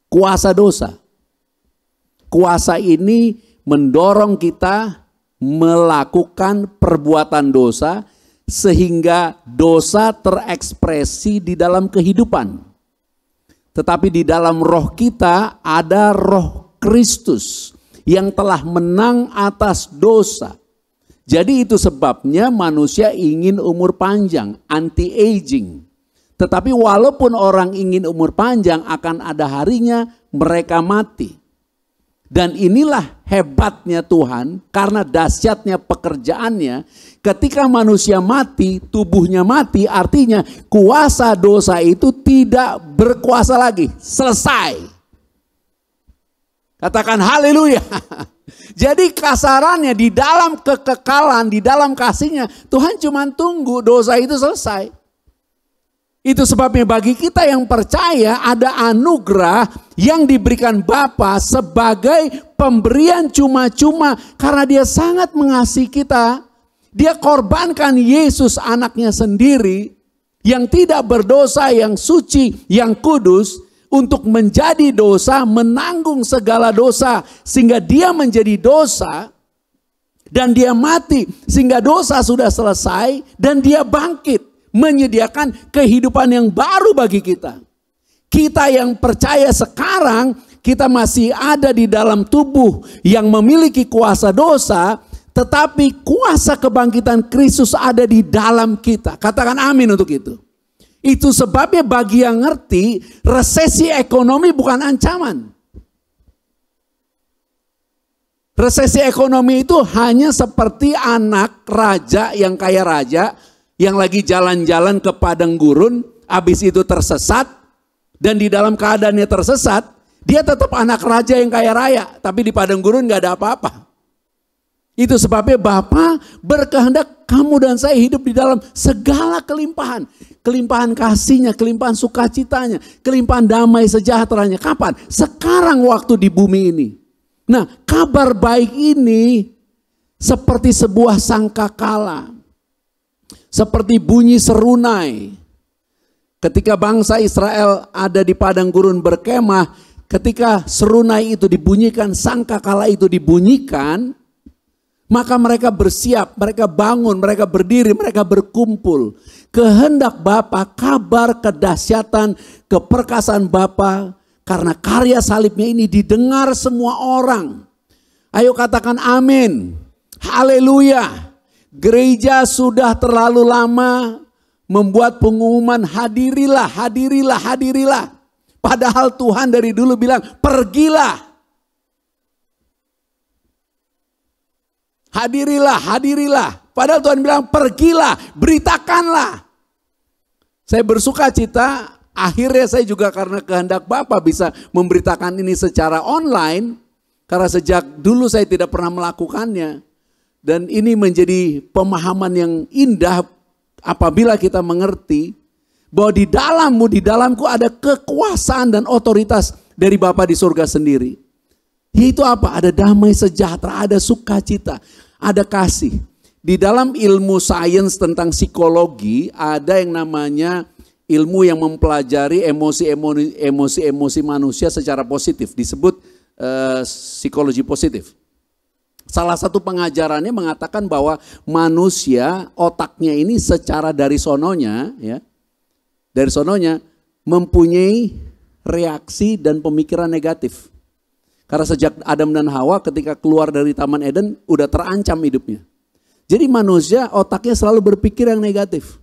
Kuasa dosa. Kuasa ini mendorong kita melakukan perbuatan dosa sehingga dosa terekspresi di dalam kehidupan. Tetapi di dalam roh kita ada roh Kristus yang telah menang atas dosa. Jadi itu sebabnya manusia ingin umur panjang, anti-aging. Tetapi walaupun orang ingin umur panjang, akan ada harinya mereka mati. Dan inilah hebatnya Tuhan, karena dahsyatnya pekerjaannya. Ketika manusia mati, tubuhnya mati, artinya kuasa dosa itu tidak berkuasa lagi. Selesai. Katakan haleluya. Jadi kasarannya di dalam kekekalan, di dalam kasihnya, Tuhan cuma tunggu dosa itu selesai. Itu sebabnya bagi kita yang percaya ada anugerah yang diberikan Bapa sebagai pemberian cuma-cuma karena Dia sangat mengasihi kita. Dia korbankan Yesus anaknya sendiri yang tidak berdosa, yang suci, yang kudus untuk menjadi dosa, menanggung segala dosa sehingga Dia menjadi dosa dan Dia mati sehingga dosa sudah selesai dan Dia bangkit. Menyediakan kehidupan yang baru bagi kita. Kita yang percaya sekarang kita masih ada di dalam tubuh yang memiliki kuasa dosa, tetapi kuasa kebangkitan Kristus ada di dalam kita. Katakan amin untuk itu. Itu sebabnya bagi yang ngerti, resesi ekonomi bukan ancaman. Resesi ekonomi itu hanya seperti anak raja yang kaya raya, yang lagi jalan-jalan ke padang gurun, habis itu tersesat, dan di dalam keadaannya tersesat, dia tetap anak raja yang kaya raya, tapi di padang gurun gak ada apa-apa. Itu sebabnya Bapa berkehendak kamu dan saya hidup di dalam segala kelimpahan. Kelimpahan kasihnya, kelimpahan sukacitanya, kelimpahan damai sejahteranya. Kapan? Sekarang waktu di bumi ini. Nah, kabar baik ini seperti sebuah sangkakala. Seperti bunyi serunai. Ketika bangsa Israel ada di padang gurun berkemah, ketika serunai itu dibunyikan, sangkakala itu dibunyikan, maka mereka bersiap, mereka bangun, mereka berdiri, mereka berkumpul. Kehendak Bapa, kabar kedahsyatan, keperkasaan Bapa, karena karya salibnya ini didengar semua orang. Ayo katakan amin. Haleluya. Gereja sudah terlalu lama membuat pengumuman hadirilah, hadirilah, hadirilah. Padahal Tuhan dari dulu bilang pergilah. Hadirilah, hadirilah. Padahal Tuhan bilang pergilah, beritakanlah. Saya bersuka cita, akhirnya saya juga karena kehendak Bapa bisa memberitakan ini secara online. Karena sejak dulu saya tidak pernah melakukannya. Dan ini menjadi pemahaman yang indah apabila kita mengerti bahwa di dalammu, di dalamku ada kekuasaan dan otoritas dari Bapa di surga sendiri. Yaitu apa? Ada damai sejahtera, ada sukacita, ada kasih. Di dalam ilmu sains tentang psikologi ada yang namanya ilmu yang mempelajari emosi-emosi manusia secara positif. Disebut psikologi positif. Salah satu pengajarannya mengatakan bahwa manusia otaknya ini secara dari sononya mempunyai reaksi dan pemikiran negatif. Karena sejak Adam dan Hawa ketika keluar dari Taman Eden udah terancam hidupnya. Jadi manusia otaknya selalu berpikir yang negatif.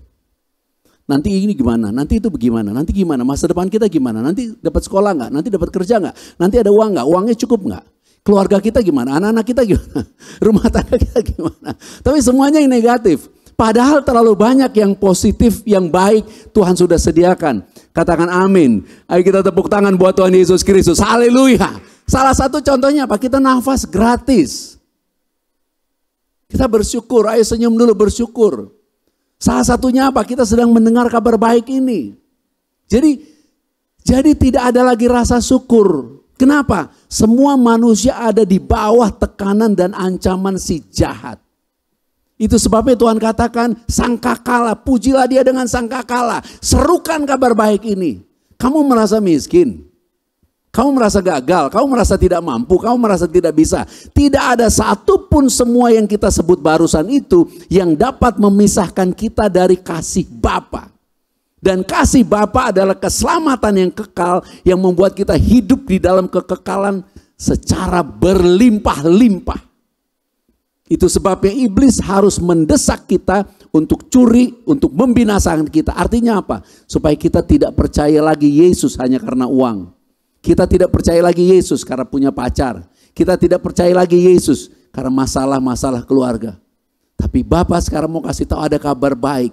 Nanti ini gimana, nanti itu bagaimana, nanti gimana, masa depan kita gimana, nanti dapat sekolah nggak, nanti dapat kerja nggak, nanti ada uang nggak, uangnya cukup nggak. Keluarga kita gimana, anak-anak kita gimana, rumah tangga kita gimana. Tapi semuanya yang negatif. Padahal terlalu banyak yang positif, yang baik Tuhan sudah sediakan. Katakan amin. Ayo kita tepuk tangan buat Tuhan Yesus Kristus. Haleluya. Salah satu contohnya apa? Kita nafas gratis. Kita bersyukur, ayo senyum dulu bersyukur. Salah satunya apa? Kita sedang mendengar kabar baik ini. Jadi tidak ada lagi rasa syukur. Kenapa? Semua manusia ada di bawah tekanan dan ancaman si jahat. Itu sebabnya Tuhan katakan sangkakala, pujilah dia dengan sangkakala. Serukan kabar baik ini. Kamu merasa miskin, kamu merasa gagal, kamu merasa tidak mampu, kamu merasa tidak bisa. Tidak ada satupun semua yang kita sebut barusan itu yang dapat memisahkan kita dari kasih Bapa. Dan kasih Bapa adalah keselamatan yang kekal yang membuat kita hidup di dalam kekekalan secara berlimpah-limpah. Itu sebabnya iblis harus mendesak kita untuk curi, untuk membinasakan kita. Artinya apa? Supaya kita tidak percaya lagi Yesus hanya karena uang. Kita tidak percaya lagi Yesus karena punya pacar. Kita tidak percaya lagi Yesus karena masalah-masalah keluarga. Tapi Bapa sekarang mau kasih tahu ada kabar baik.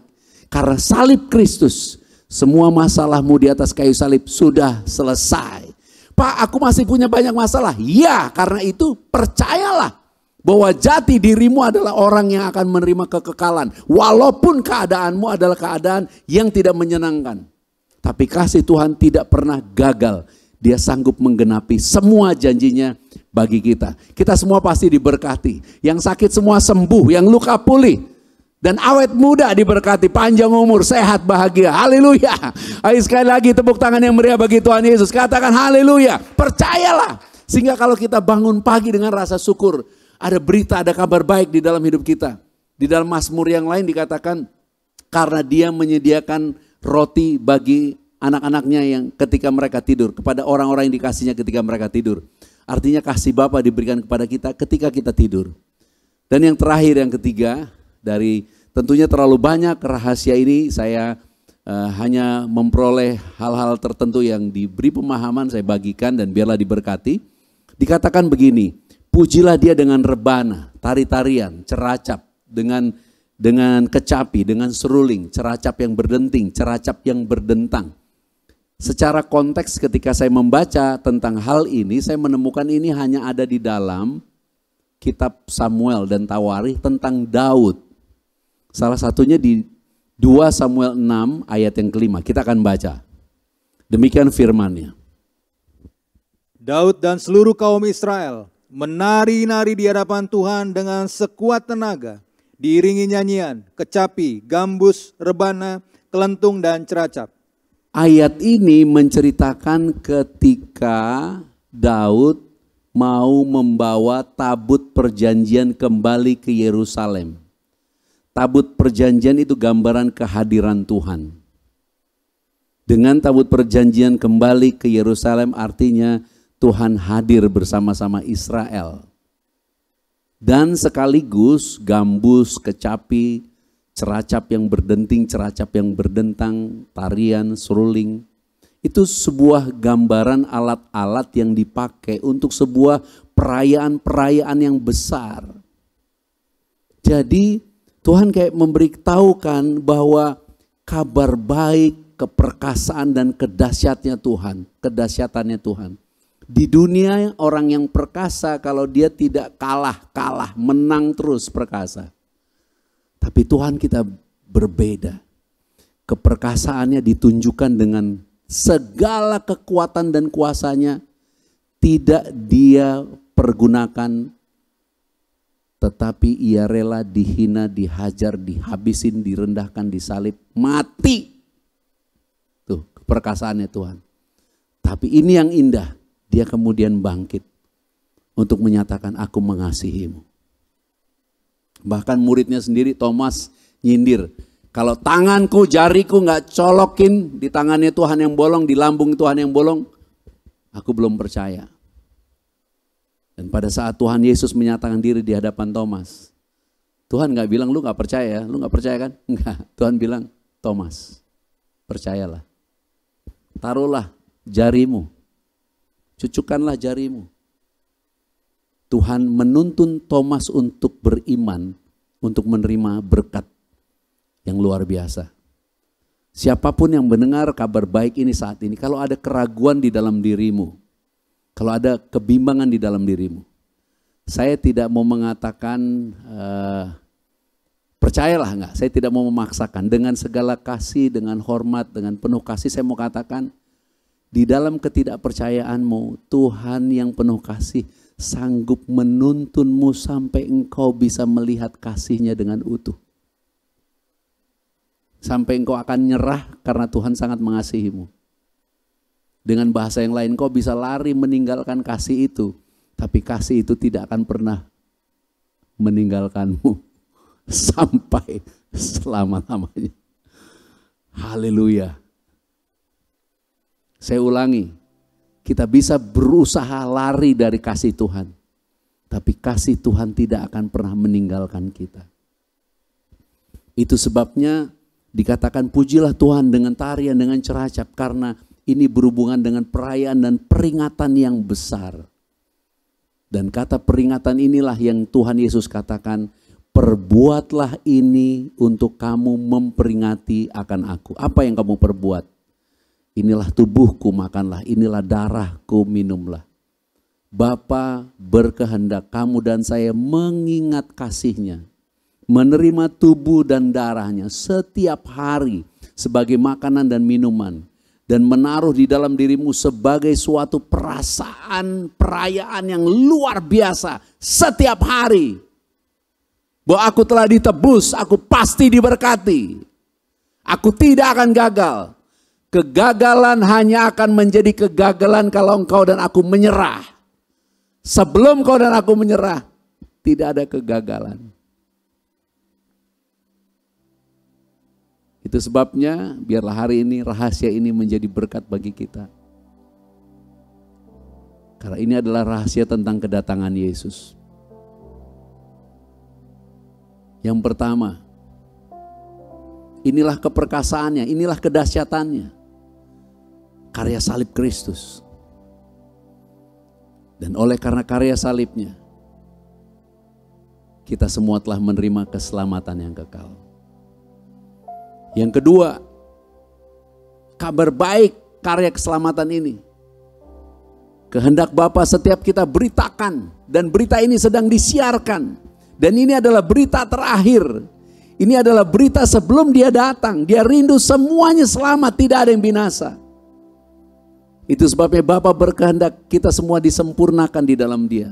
Karena salib Kristus, semua masalahmu di atas kayu salib sudah selesai. Pak, aku masih punya banyak masalah. Ya, karena itu percayalah bahwa jati dirimu adalah orang yang akan menerima kekekalan. Walaupun keadaanmu adalah keadaan yang tidak menyenangkan. Tapi kasih Tuhan tidak pernah gagal. Dia sanggup menggenapi semua janjinya bagi kita. Kita semua pasti diberkati. Yang sakit semua sembuh, yang luka pulih. Dan awet muda diberkati, panjang umur, sehat, bahagia. Haleluya. Ayo sekali lagi tepuk tangan yang meriah bagi Tuhan Yesus. Katakan haleluya. Percayalah. Sehingga kalau kita bangun pagi dengan rasa syukur, ada berita, ada kabar baik di dalam hidup kita. Di dalam Mazmur yang lain dikatakan, karena dia menyediakan roti bagi anak-anaknya yang ketika mereka tidur. Kepada orang-orang yang dikasihnya ketika mereka tidur. Artinya kasih Bapa diberikan kepada kita ketika kita tidur. Dan yang terakhir, yang ketiga, dari tentunya terlalu banyak rahasia ini, saya hanya memperoleh hal-hal tertentu yang diberi pemahaman, saya bagikan dan biarlah diberkati. Dikatakan begini, pujilah dia dengan rebana, tari-tarian, ceracap, dengan kecapi, dengan seruling, ceracap yang berdenting, ceracap yang berdentang. Secara konteks ketika saya membaca tentang hal ini, saya menemukan ini hanya ada di dalam kitab Samuel dan Tawarikh tentang Daud. Salah satunya di 2 Samuel 6 ayat yang kelima. Kita akan baca. Demikian firman-Nya. Daud dan seluruh kaum Israel menari-nari di hadapan Tuhan dengan sekuat tenaga, diiringi nyanyian, kecapi, gambus, rebana, kelentung dan ceracap. Ayat ini menceritakan ketika Daud mau membawa tabut perjanjian kembali ke Yerusalem. Tabut perjanjian itu gambaran kehadiran Tuhan. Dengan tabut perjanjian kembali ke Yerusalem artinya Tuhan hadir bersama-sama Israel. Dan sekaligus gambus, kecapi, ceracap yang berdenting, ceracap yang berdentang, tarian, seruling. Itu sebuah gambaran alat-alat yang dipakai untuk sebuah perayaan-perayaan yang besar. Jadi Tuhan kayak memberitahukan bahwa kabar baik, keperkasaan dan kedahsyatannya Tuhan. Di dunia orang yang perkasa kalau dia tidak kalah, menang terus perkasa. Tapi Tuhan kita berbeda. Keperkasaannya ditunjukkan dengan segala kekuatan dan kuasanya. Tidak dia pergunakan, tetapi ia rela dihina, dihajar, dihabisin, direndahkan, disalib, mati. Tuh keperkasaannya Tuhan. Tapi ini yang indah, dia kemudian bangkit untuk menyatakan aku mengasihimu. Bahkan muridnya sendiri Thomas nyindir, kalau tanganku, jariku gak colokin di tangannya Tuhan yang bolong, di lambung Tuhan yang bolong, aku belum percaya. Dan pada saat Tuhan Yesus menyatakan diri di hadapan Thomas, Tuhan gak bilang lu gak percaya ya, lu gak percaya kan? Enggak, Tuhan bilang Thomas, percayalah. Taruhlah jarimu, cucukkanlah jarimu. Tuhan menuntun Thomas untuk beriman, untuk menerima berkat. yang luar biasa. Siapapun yang mendengar kabar baik ini saat ini, kalau ada keraguan di dalam dirimu, kalau ada kebimbangan di dalam dirimu, saya tidak mau mengatakan percayalah, enggak. Saya tidak mau memaksakan. Dengan segala kasih, dengan hormat, dengan penuh kasih, saya mau katakan, di dalam ketidakpercayaanmu, Tuhan yang penuh kasih sanggup menuntunmu sampai engkau bisa melihat kasih-Nya dengan utuh. Sampai engkau akan nyerah karena Tuhan sangat mengasihimu. Dengan bahasa yang lain, kau bisa lari meninggalkan kasih itu, tapi kasih itu tidak akan pernah meninggalkanmu sampai selama-lamanya. Haleluya. Saya ulangi, kita bisa berusaha lari dari kasih Tuhan, tapi kasih Tuhan tidak akan pernah meninggalkan kita. Itu sebabnya dikatakan pujilah Tuhan dengan tarian, dengan ceracap, karena ini berhubungan dengan perayaan dan peringatan yang besar. Dan kata peringatan inilah yang Tuhan Yesus katakan, perbuatlah ini untuk kamu memperingati akan aku. Apa yang kamu perbuat? Inilah tubuhku, makanlah. Inilah darahku, minumlah. Bapa berkehendak kamu dan saya mengingat kasih-Nya, menerima tubuh dan darah-Nya setiap hari sebagai makanan dan minuman, dan menaruh di dalam dirimu sebagai suatu perasaan perayaan yang luar biasa setiap hari. Bahwa aku telah ditebus, aku pasti diberkati. Aku tidak akan gagal. Kegagalan hanya akan menjadi kegagalan kalau engkau dan aku menyerah. Sebelum kau dan aku menyerah, tidak ada kegagalan. Itu sebabnya biarlah hari ini rahasia ini menjadi berkat bagi kita. Karena ini adalah rahasia tentang kedatangan Yesus. Yang pertama, inilah keperkasaannya, inilah kedahsyatannya. Karya salib Kristus. Dan oleh karena karya salibnya, kita semua telah menerima keselamatan yang kekal. Yang kedua, kabar baik karya keselamatan ini. Kehendak Bapa setiap kita beritakan, dan berita ini sedang disiarkan. Dan ini adalah berita terakhir. Ini adalah berita sebelum Dia datang. Dia rindu semuanya selamat, tidak ada yang binasa. Itu sebabnya Bapa berkehendak kita semua disempurnakan di dalam Dia.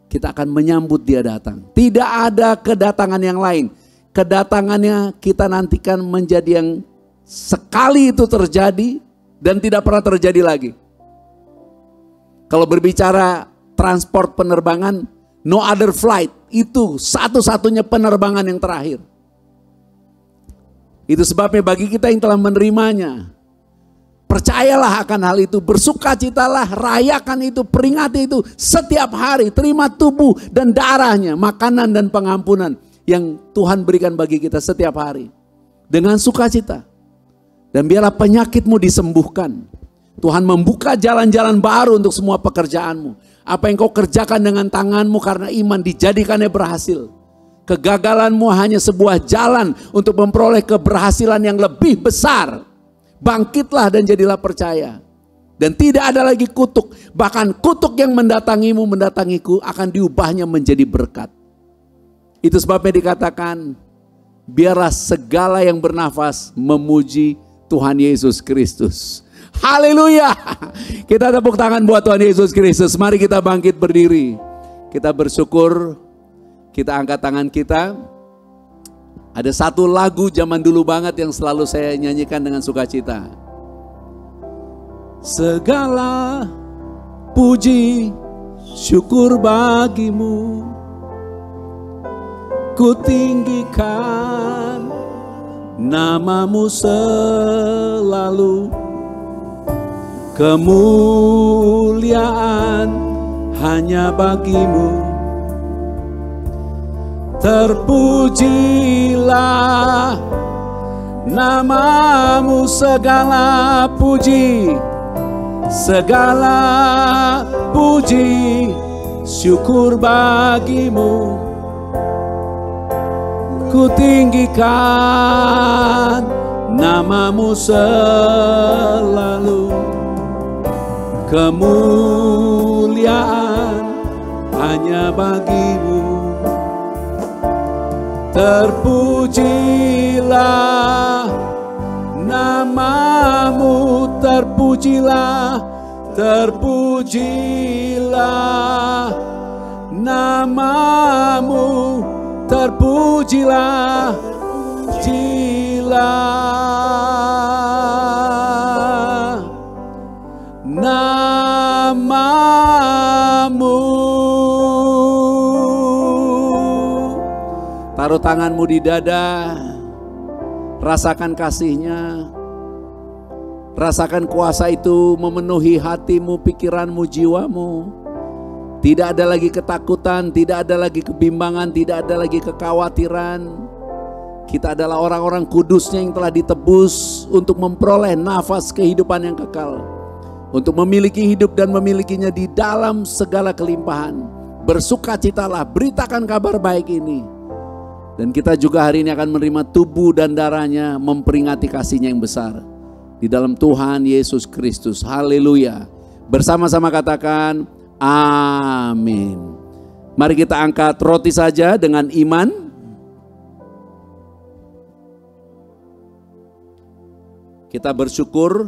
Kita akan menyambut Dia datang. Tidak ada kedatangan yang lain. Kedatangannya kita nantikan menjadi yang sekali itu terjadi dan tidak pernah terjadi lagi. Kalau berbicara transport penerbangan, no other flight, itu satu-satunya penerbangan yang terakhir. Itu sebabnya bagi kita yang telah menerimanya, percayalah akan hal itu, bersukacitalah, rayakan itu, peringati itu setiap hari. Terima tubuh dan darahnya, makanan dan pengampunan yang Tuhan berikan bagi kita setiap hari. Dengan sukacita. Dan biarlah penyakitmu disembuhkan. Tuhan membuka jalan-jalan baru untuk semua pekerjaanmu. Apa yang kau kerjakan dengan tanganmu karena iman dijadikannya berhasil. Kegagalanmu hanya sebuah jalan untuk memperoleh keberhasilan yang lebih besar. Bangkitlah dan jadilah percaya. Dan tidak ada lagi kutuk. Bahkan kutuk yang mendatangimu, mendatangiku akan diubahnya menjadi berkat. Itu sebabnya dikatakan, biarlah segala yang bernafas memuji Tuhan Yesus Kristus. Haleluya. Kita tepuk tangan buat Tuhan Yesus Kristus. Mari kita bangkit berdiri. Kita bersyukur. Kita angkat tangan kita. Ada satu lagu zaman dulu banget yang selalu saya nyanyikan dengan sukacita. Segala puji syukur bagimu, ku tinggikan namamu selalu. Kemuliaan hanya bagimu. Terpujilah namamu, segala puji, segala puji syukur bagimu. ku tinggikan namamu selalu. Kemuliaan hanya bagimu. Terpujilah namamu, terpujilah, terpujilah namamu, terpujilah, terpujilah namamu. Taruh tanganmu di dada, rasakan kasihnya, rasakan kuasa itu memenuhi hatimu, pikiranmu, jiwamu. Tidak ada lagi ketakutan, tidak ada lagi kebimbangan, tidak ada lagi kekhawatiran. Kita adalah orang-orang kudusnya yang telah ditebus untuk memperoleh nafas kehidupan yang kekal, untuk memiliki hidup dan memilikinya di dalam segala kelimpahan. Bersukacitalah, beritakan kabar baik ini. Dan kita juga hari ini akan menerima tubuh dan darahnya, memperingati kasihnya yang besar di dalam Tuhan Yesus Kristus. Haleluya. Bersama-sama katakan amin. Mari kita angkat roti saja dengan iman. Kita bersyukur.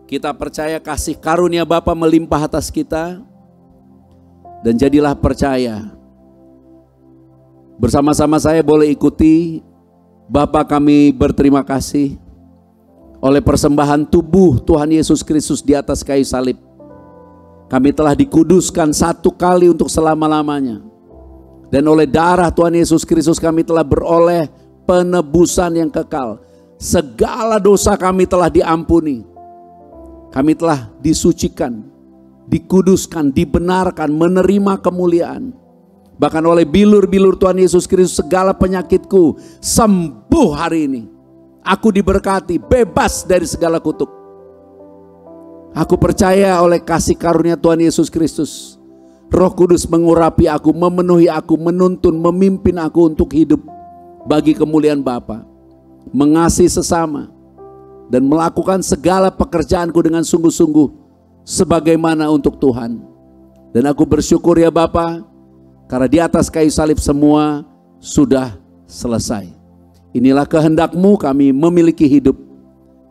Kita percaya kasih karunia Bapa melimpah atas kita. Dan jadilah percaya. Bersama-sama saya boleh ikuti. Bapa, kami berterima kasih oleh persembahan tubuh Tuhan Yesus Kristus di atas kayu salib. Kami telah dikuduskan satu kali untuk selama-lamanya. Dan oleh darah Tuhan Yesus Kristus kami telah beroleh penebusan yang kekal. Segala dosa kami telah diampuni. Kami telah disucikan, dikuduskan, dibenarkan, menerima kemuliaan. Bahkan oleh bilur-bilur Tuhan Yesus Kristus segala penyakitku sembuh hari ini. Aku diberkati, bebas dari segala kutuk. Aku percaya oleh kasih karunia Tuhan Yesus Kristus, Roh Kudus mengurapi aku, memenuhi aku, menuntun, memimpin aku untuk hidup bagi kemuliaan Bapa, mengasihi sesama, dan melakukan segala pekerjaanku dengan sungguh-sungguh sebagaimana untuk Tuhan. Dan aku bersyukur ya Bapa, karena di atas kayu salib semua sudah selesai. Inilah kehendak-Mu, kami memiliki hidup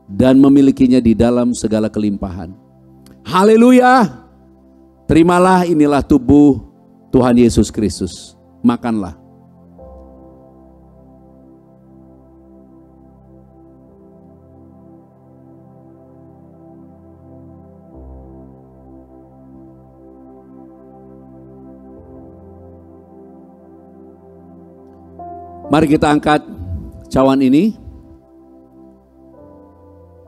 dan memilikinya di dalam segala kelimpahan. Haleluya. Terimalah, inilah tubuh Tuhan Yesus Kristus. Makanlah. Mari kita angkat cawan ini.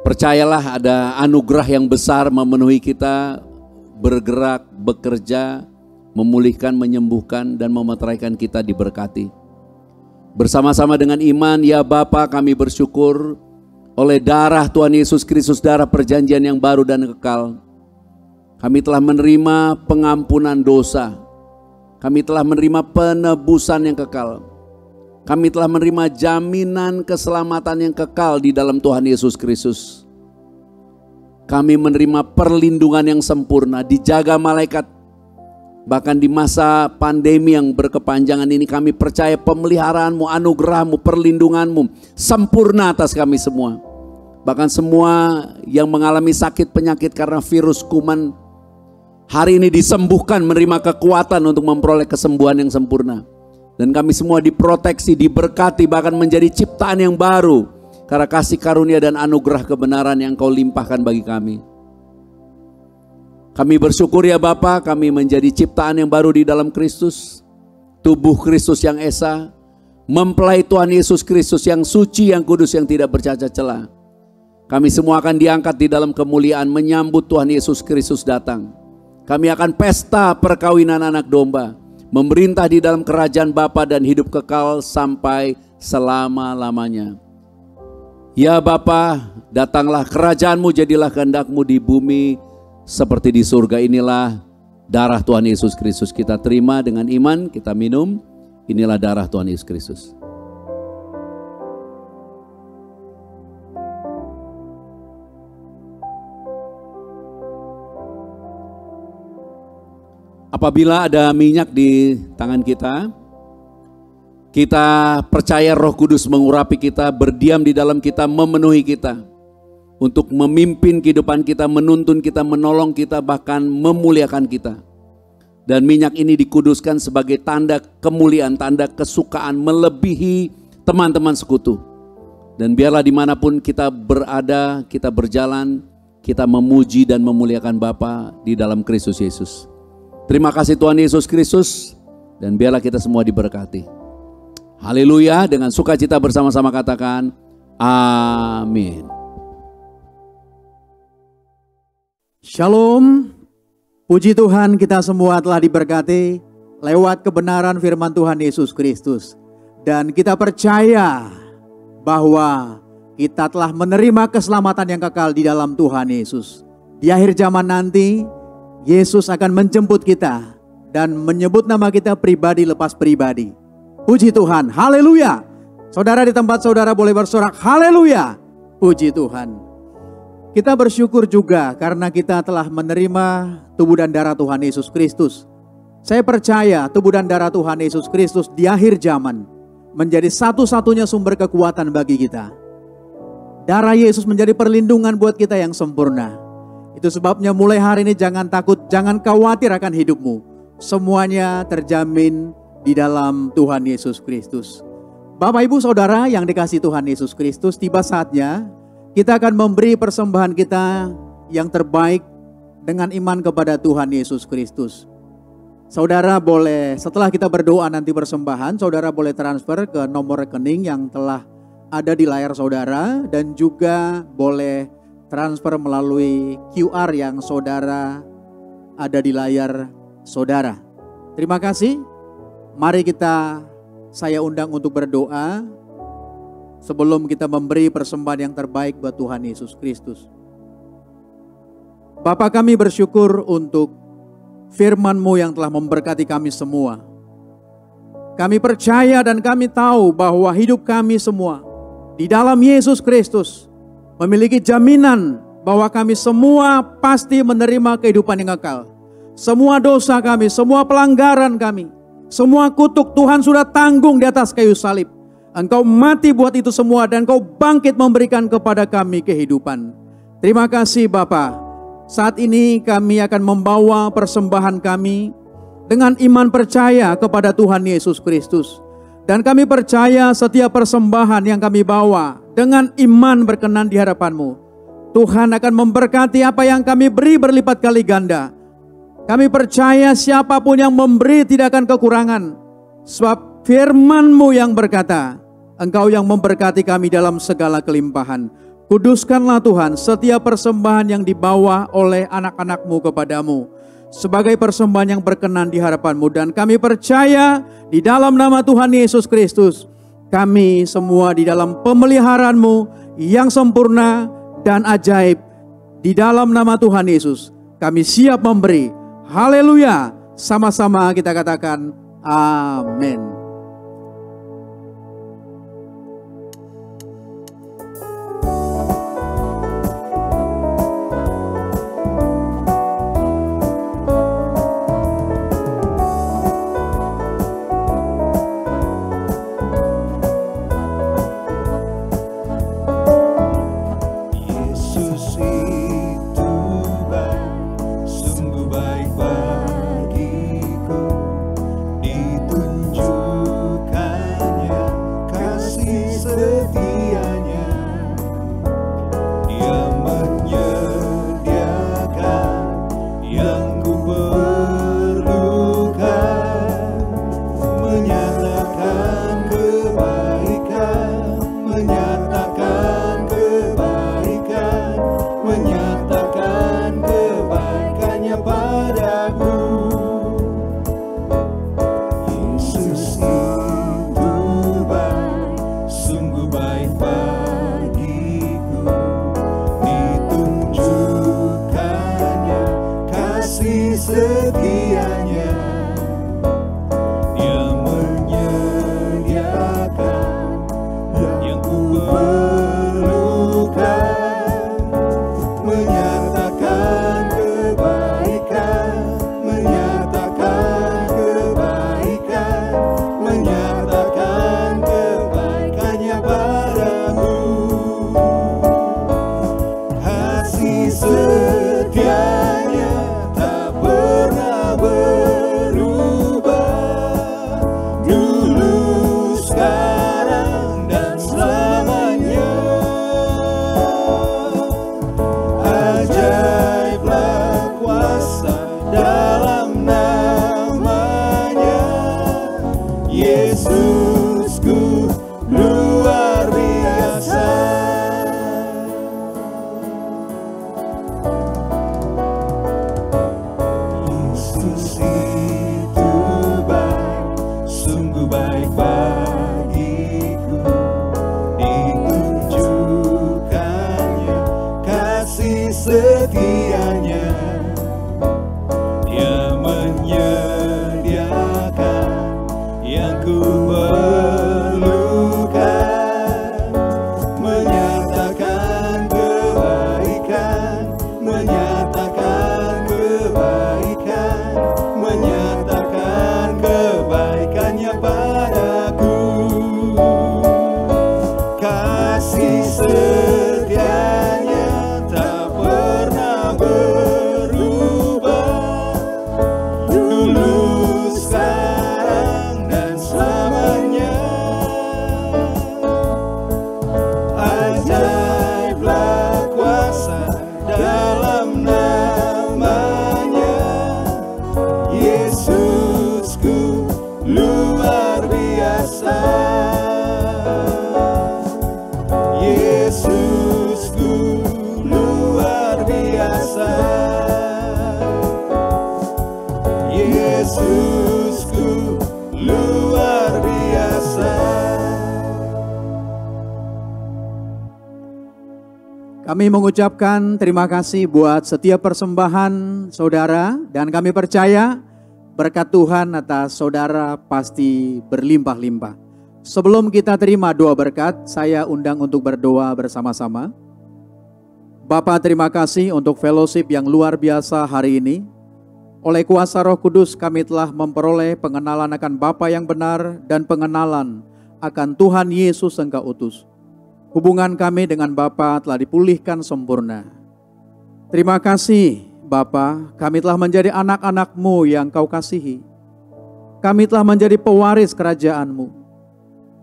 Percayalah ada anugerah yang besar memenuhi kita, bergerak, bekerja, memulihkan, menyembuhkan, dan memeteraikan kita diberkati. Bersama-sama dengan iman, ya Bapa, kami bersyukur oleh darah Tuhan Yesus Kristus, darah perjanjian yang baru dan kekal. Kami telah menerima pengampunan dosa. Kami telah menerima penebusan yang kekal. Kami telah menerima jaminan keselamatan yang kekal di dalam Tuhan Yesus Kristus. Kami menerima perlindungan yang sempurna, dijaga malaikat. Bahkan di masa pandemi yang berkepanjangan ini kami percaya pemeliharaanmu, anugerahmu, perlindunganmu sempurna atas kami semua. Bahkan semua yang mengalami sakit penyakit karena virus kuman hari ini disembuhkan, menerima kekuatan untuk memperoleh kesembuhan yang sempurna. Dan kami semua diproteksi, diberkati, bahkan menjadi ciptaan yang baru karena kasih karunia dan anugerah kebenaran yang Kau limpahkan bagi kami. Kami bersyukur ya Bapa, kami menjadi ciptaan yang baru di dalam Kristus, tubuh Kristus yang esa, mempelai Tuhan Yesus Kristus yang suci, yang kudus, yang tidak bercacat celah. Kami semua akan diangkat di dalam kemuliaan menyambut Tuhan Yesus Kristus datang. Kami akan pesta perkawinan anak domba, memerintah di dalam kerajaan Bapa dan hidup kekal sampai selama-lamanya. Ya Bapa, datanglah kerajaan-Mu, jadilah kehendak-Mu di bumi seperti di surga. Inilah darah Tuhan Yesus Kristus. Kita terima dengan iman, kita minum. Inilah darah Tuhan Yesus Kristus. Apabila ada minyak di tangan kita, kita percaya Roh Kudus mengurapi kita, berdiam di dalam kita, memenuhi kita, untuk memimpin kehidupan kita, menuntun kita, menolong kita, bahkan memuliakan kita. Dan minyak ini dikuduskan sebagai tanda kemuliaan, tanda kesukaan, melebihi teman-teman sekutu. Dan biarlah dimanapun kita berada, kita berjalan, kita memuji dan memuliakan Bapa di dalam Kristus Yesus. Terima kasih Tuhan Yesus Kristus, dan biarlah kita semua diberkati. Haleluya, dengan sukacita bersama-sama katakan, amin. Shalom, puji Tuhan, kita semua telah diberkati lewat kebenaran firman Tuhan Yesus Kristus. Dan kita percaya bahwa kita telah menerima keselamatan yang kekal di dalam Tuhan Yesus. Di akhir zaman nanti, Yesus akan menjemput kita dan menyebut nama kita pribadi lepas pribadi. Puji Tuhan, haleluya. Saudara di tempat saudara boleh bersorak, haleluya. Puji Tuhan. Kita bersyukur juga karena kita telah menerima tubuh dan darah Tuhan Yesus Kristus. Saya percaya tubuh dan darah Tuhan Yesus Kristus di akhir zaman menjadi satu-satunya sumber kekuatan bagi kita. Darah Yesus menjadi perlindungan buat kita yang sempurna. Itu sebabnya mulai hari ini jangan takut, jangan khawatir akan hidupmu. Semuanya terjamin di dalam Tuhan Yesus Kristus. Bapak Ibu Saudara yang dikasihi Tuhan Yesus Kristus, tiba saatnya kita akan memberi persembahan kita yang terbaik dengan iman kepada Tuhan Yesus Kristus. Saudara boleh, setelah kita berdoa nanti persembahan, saudara boleh transfer ke nomor rekening yang telah ada di layar saudara, dan juga boleh transfer melalui QR yang saudara ada di layar saudara. Terima kasih. Mari saya undang untuk berdoa sebelum kita memberi persembahan yang terbaik buat Tuhan Yesus Kristus. Bapa, kami bersyukur untuk firman-Mu yang telah memberkati kami semua. Kami percaya dan kami tahu bahwa hidup kami semua di dalam Yesus Kristus memiliki jaminan bahwa kami semua pasti menerima kehidupan yang kekal. Semua dosa kami, semua pelanggaran kami, semua kutuk Tuhan sudah tanggung di atas kayu salib. Engkau mati buat itu semua dan Engkau bangkit memberikan kepada kami kehidupan. Terima kasih Bapa. Saat ini kami akan membawa persembahan kami dengan iman percaya kepada Tuhan Yesus Kristus. Dan kami percaya setiap persembahan yang kami bawa dengan iman berkenan di hadapan-Mu, Tuhan akan memberkati apa yang kami beri berlipat kali ganda. Kami percaya siapapun yang memberi tidak akan kekurangan. Sebab firman-Mu yang berkata, Engkau yang memberkati kami dalam segala kelimpahan. Kuduskanlah Tuhan setiap persembahan yang dibawa oleh anak-anak-Mu kepadamu sebagai persembahan yang berkenan di hadapan-Mu. Dan kami percaya di dalam nama Tuhan Yesus Kristus, kami semua di dalam pemeliharaan-Mu yang sempurna dan ajaib. Di dalam nama Tuhan Yesus, kami siap memberi. Haleluya. Sama-sama kita katakan amin. setianya, Dia menyediakan berubah, dulu, sekarang, dan selamanya. Ajaiblah kuasa dalam namanya, Yesusku luar biasa. Yesus itu baik, sungguh baik bagiku. Ditunjukkannya kasih setianya, Dia menyediakan yang ku perlukan, menyatakan kebaikan, menyatakan kebaikan, menyatakan kebaikannya padaku. Kasih setianya tak pernah berubah, dulu, sekarang, dan selamanya. Ajaiblah kuasa dalam namanya, Yesusku luar biasa. Yesusku luar biasa. Yesusku luar biasa. Kami mengucapkan terima kasih buat setiap persembahan saudara, dan kami percaya berkat Tuhan atas saudara pasti berlimpah-limpah. Sebelum kita terima doa berkat, saya undang untuk berdoa bersama-sama. Bapa, terima kasih untuk fellowship yang luar biasa hari ini. Oleh kuasa Roh Kudus kami telah memperoleh pengenalan akan Bapa yang benar dan pengenalan akan Tuhan Yesus Engkau utus. Hubungan kami dengan Bapa telah dipulihkan sempurna. Terima kasih Bapa, kami telah menjadi anak-anak-Mu yang Kau kasihi. Kami telah menjadi pewaris kerajaan-Mu.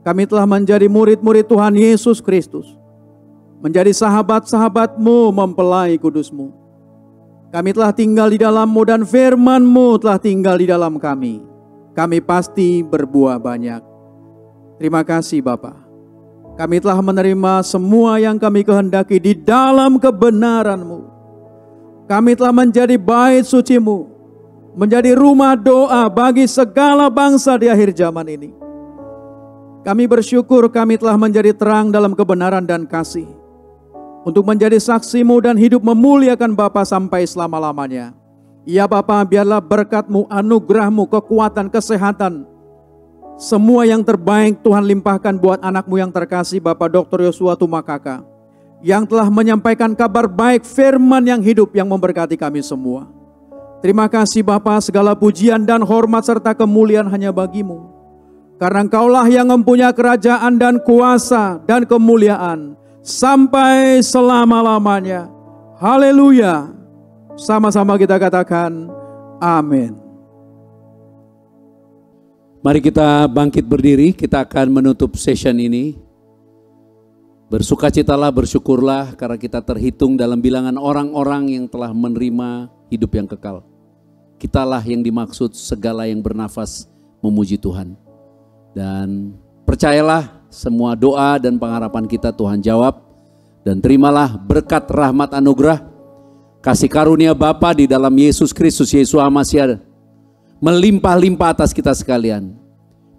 Kami telah menjadi murid-murid Tuhan Yesus Kristus. Menjadi sahabat-sahabat-Mu mempelai kudus-Mu. Kami telah tinggal di dalam-Mu dan firman-Mu telah tinggal di dalam kami. Kami pasti berbuah banyak. Terima kasih Bapa. Kami telah menerima semua yang kami kehendaki di dalam kebenaran-Mu. Kami telah menjadi bait suci-Mu, menjadi rumah doa bagi segala bangsa di akhir zaman ini. Kami bersyukur kami telah menjadi terang dalam kebenaran dan kasih, untuk menjadi saksi-Mu dan hidup memuliakan Bapa sampai selama-lamanya. Ya Bapa, biarlah berkat-Mu, anugerah-Mu, kekuatan, kesehatan, semua yang terbaik Tuhan limpahkan buat anak-Mu yang terkasih Bapak Dr. Yosua Tumakaka, yang telah menyampaikan kabar baik firman yang hidup yang memberkati kami semua. Terima kasih Bapa, segala pujian dan hormat serta kemuliaan hanya bagi-Mu. Karena Engkaulah yang mempunyai kerajaan dan kuasa dan kemuliaan sampai selama-lamanya. Haleluya. Sama-sama kita katakan amin. Mari kita bangkit berdiri, kita akan menutup session ini. Bersukacitalah, bersyukurlah karena kita terhitung dalam bilangan orang-orang yang telah menerima hidup yang kekal. Kitalah yang dimaksud segala yang bernafas memuji Tuhan. Dan percayalah semua doa dan pengharapan kita Tuhan jawab. Dan terimalah berkat rahmat anugerah, kasih karunia Bapa di dalam Yesus Kristus, Yeshua Mashiach, melimpah-limpah atas kita sekalian.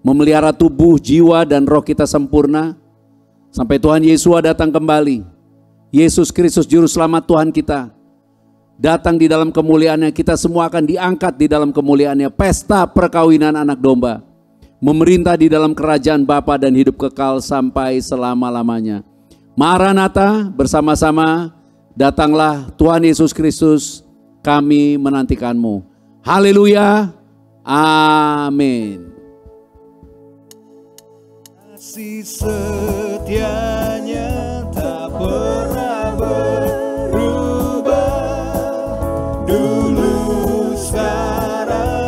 Memelihara tubuh, jiwa, dan roh kita sempurna. Sampai Tuhan Yeshua datang kembali. Yesus Kristus Juru Selamat Tuhan kita datang di dalam kemuliaannya. Kita semua akan diangkat di dalam kemuliaannya. Pesta perkawinan anak domba. Memerintah di dalam kerajaan Bapa dan hidup kekal sampai selama-lamanya. Maranatha, bersama-sama datanglah Tuhan Yesus Kristus, kami menantikan-Mu. Haleluya, amin. Kasih setianya tak pernah berubah, dulu, sekarang,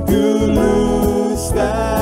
tulus dan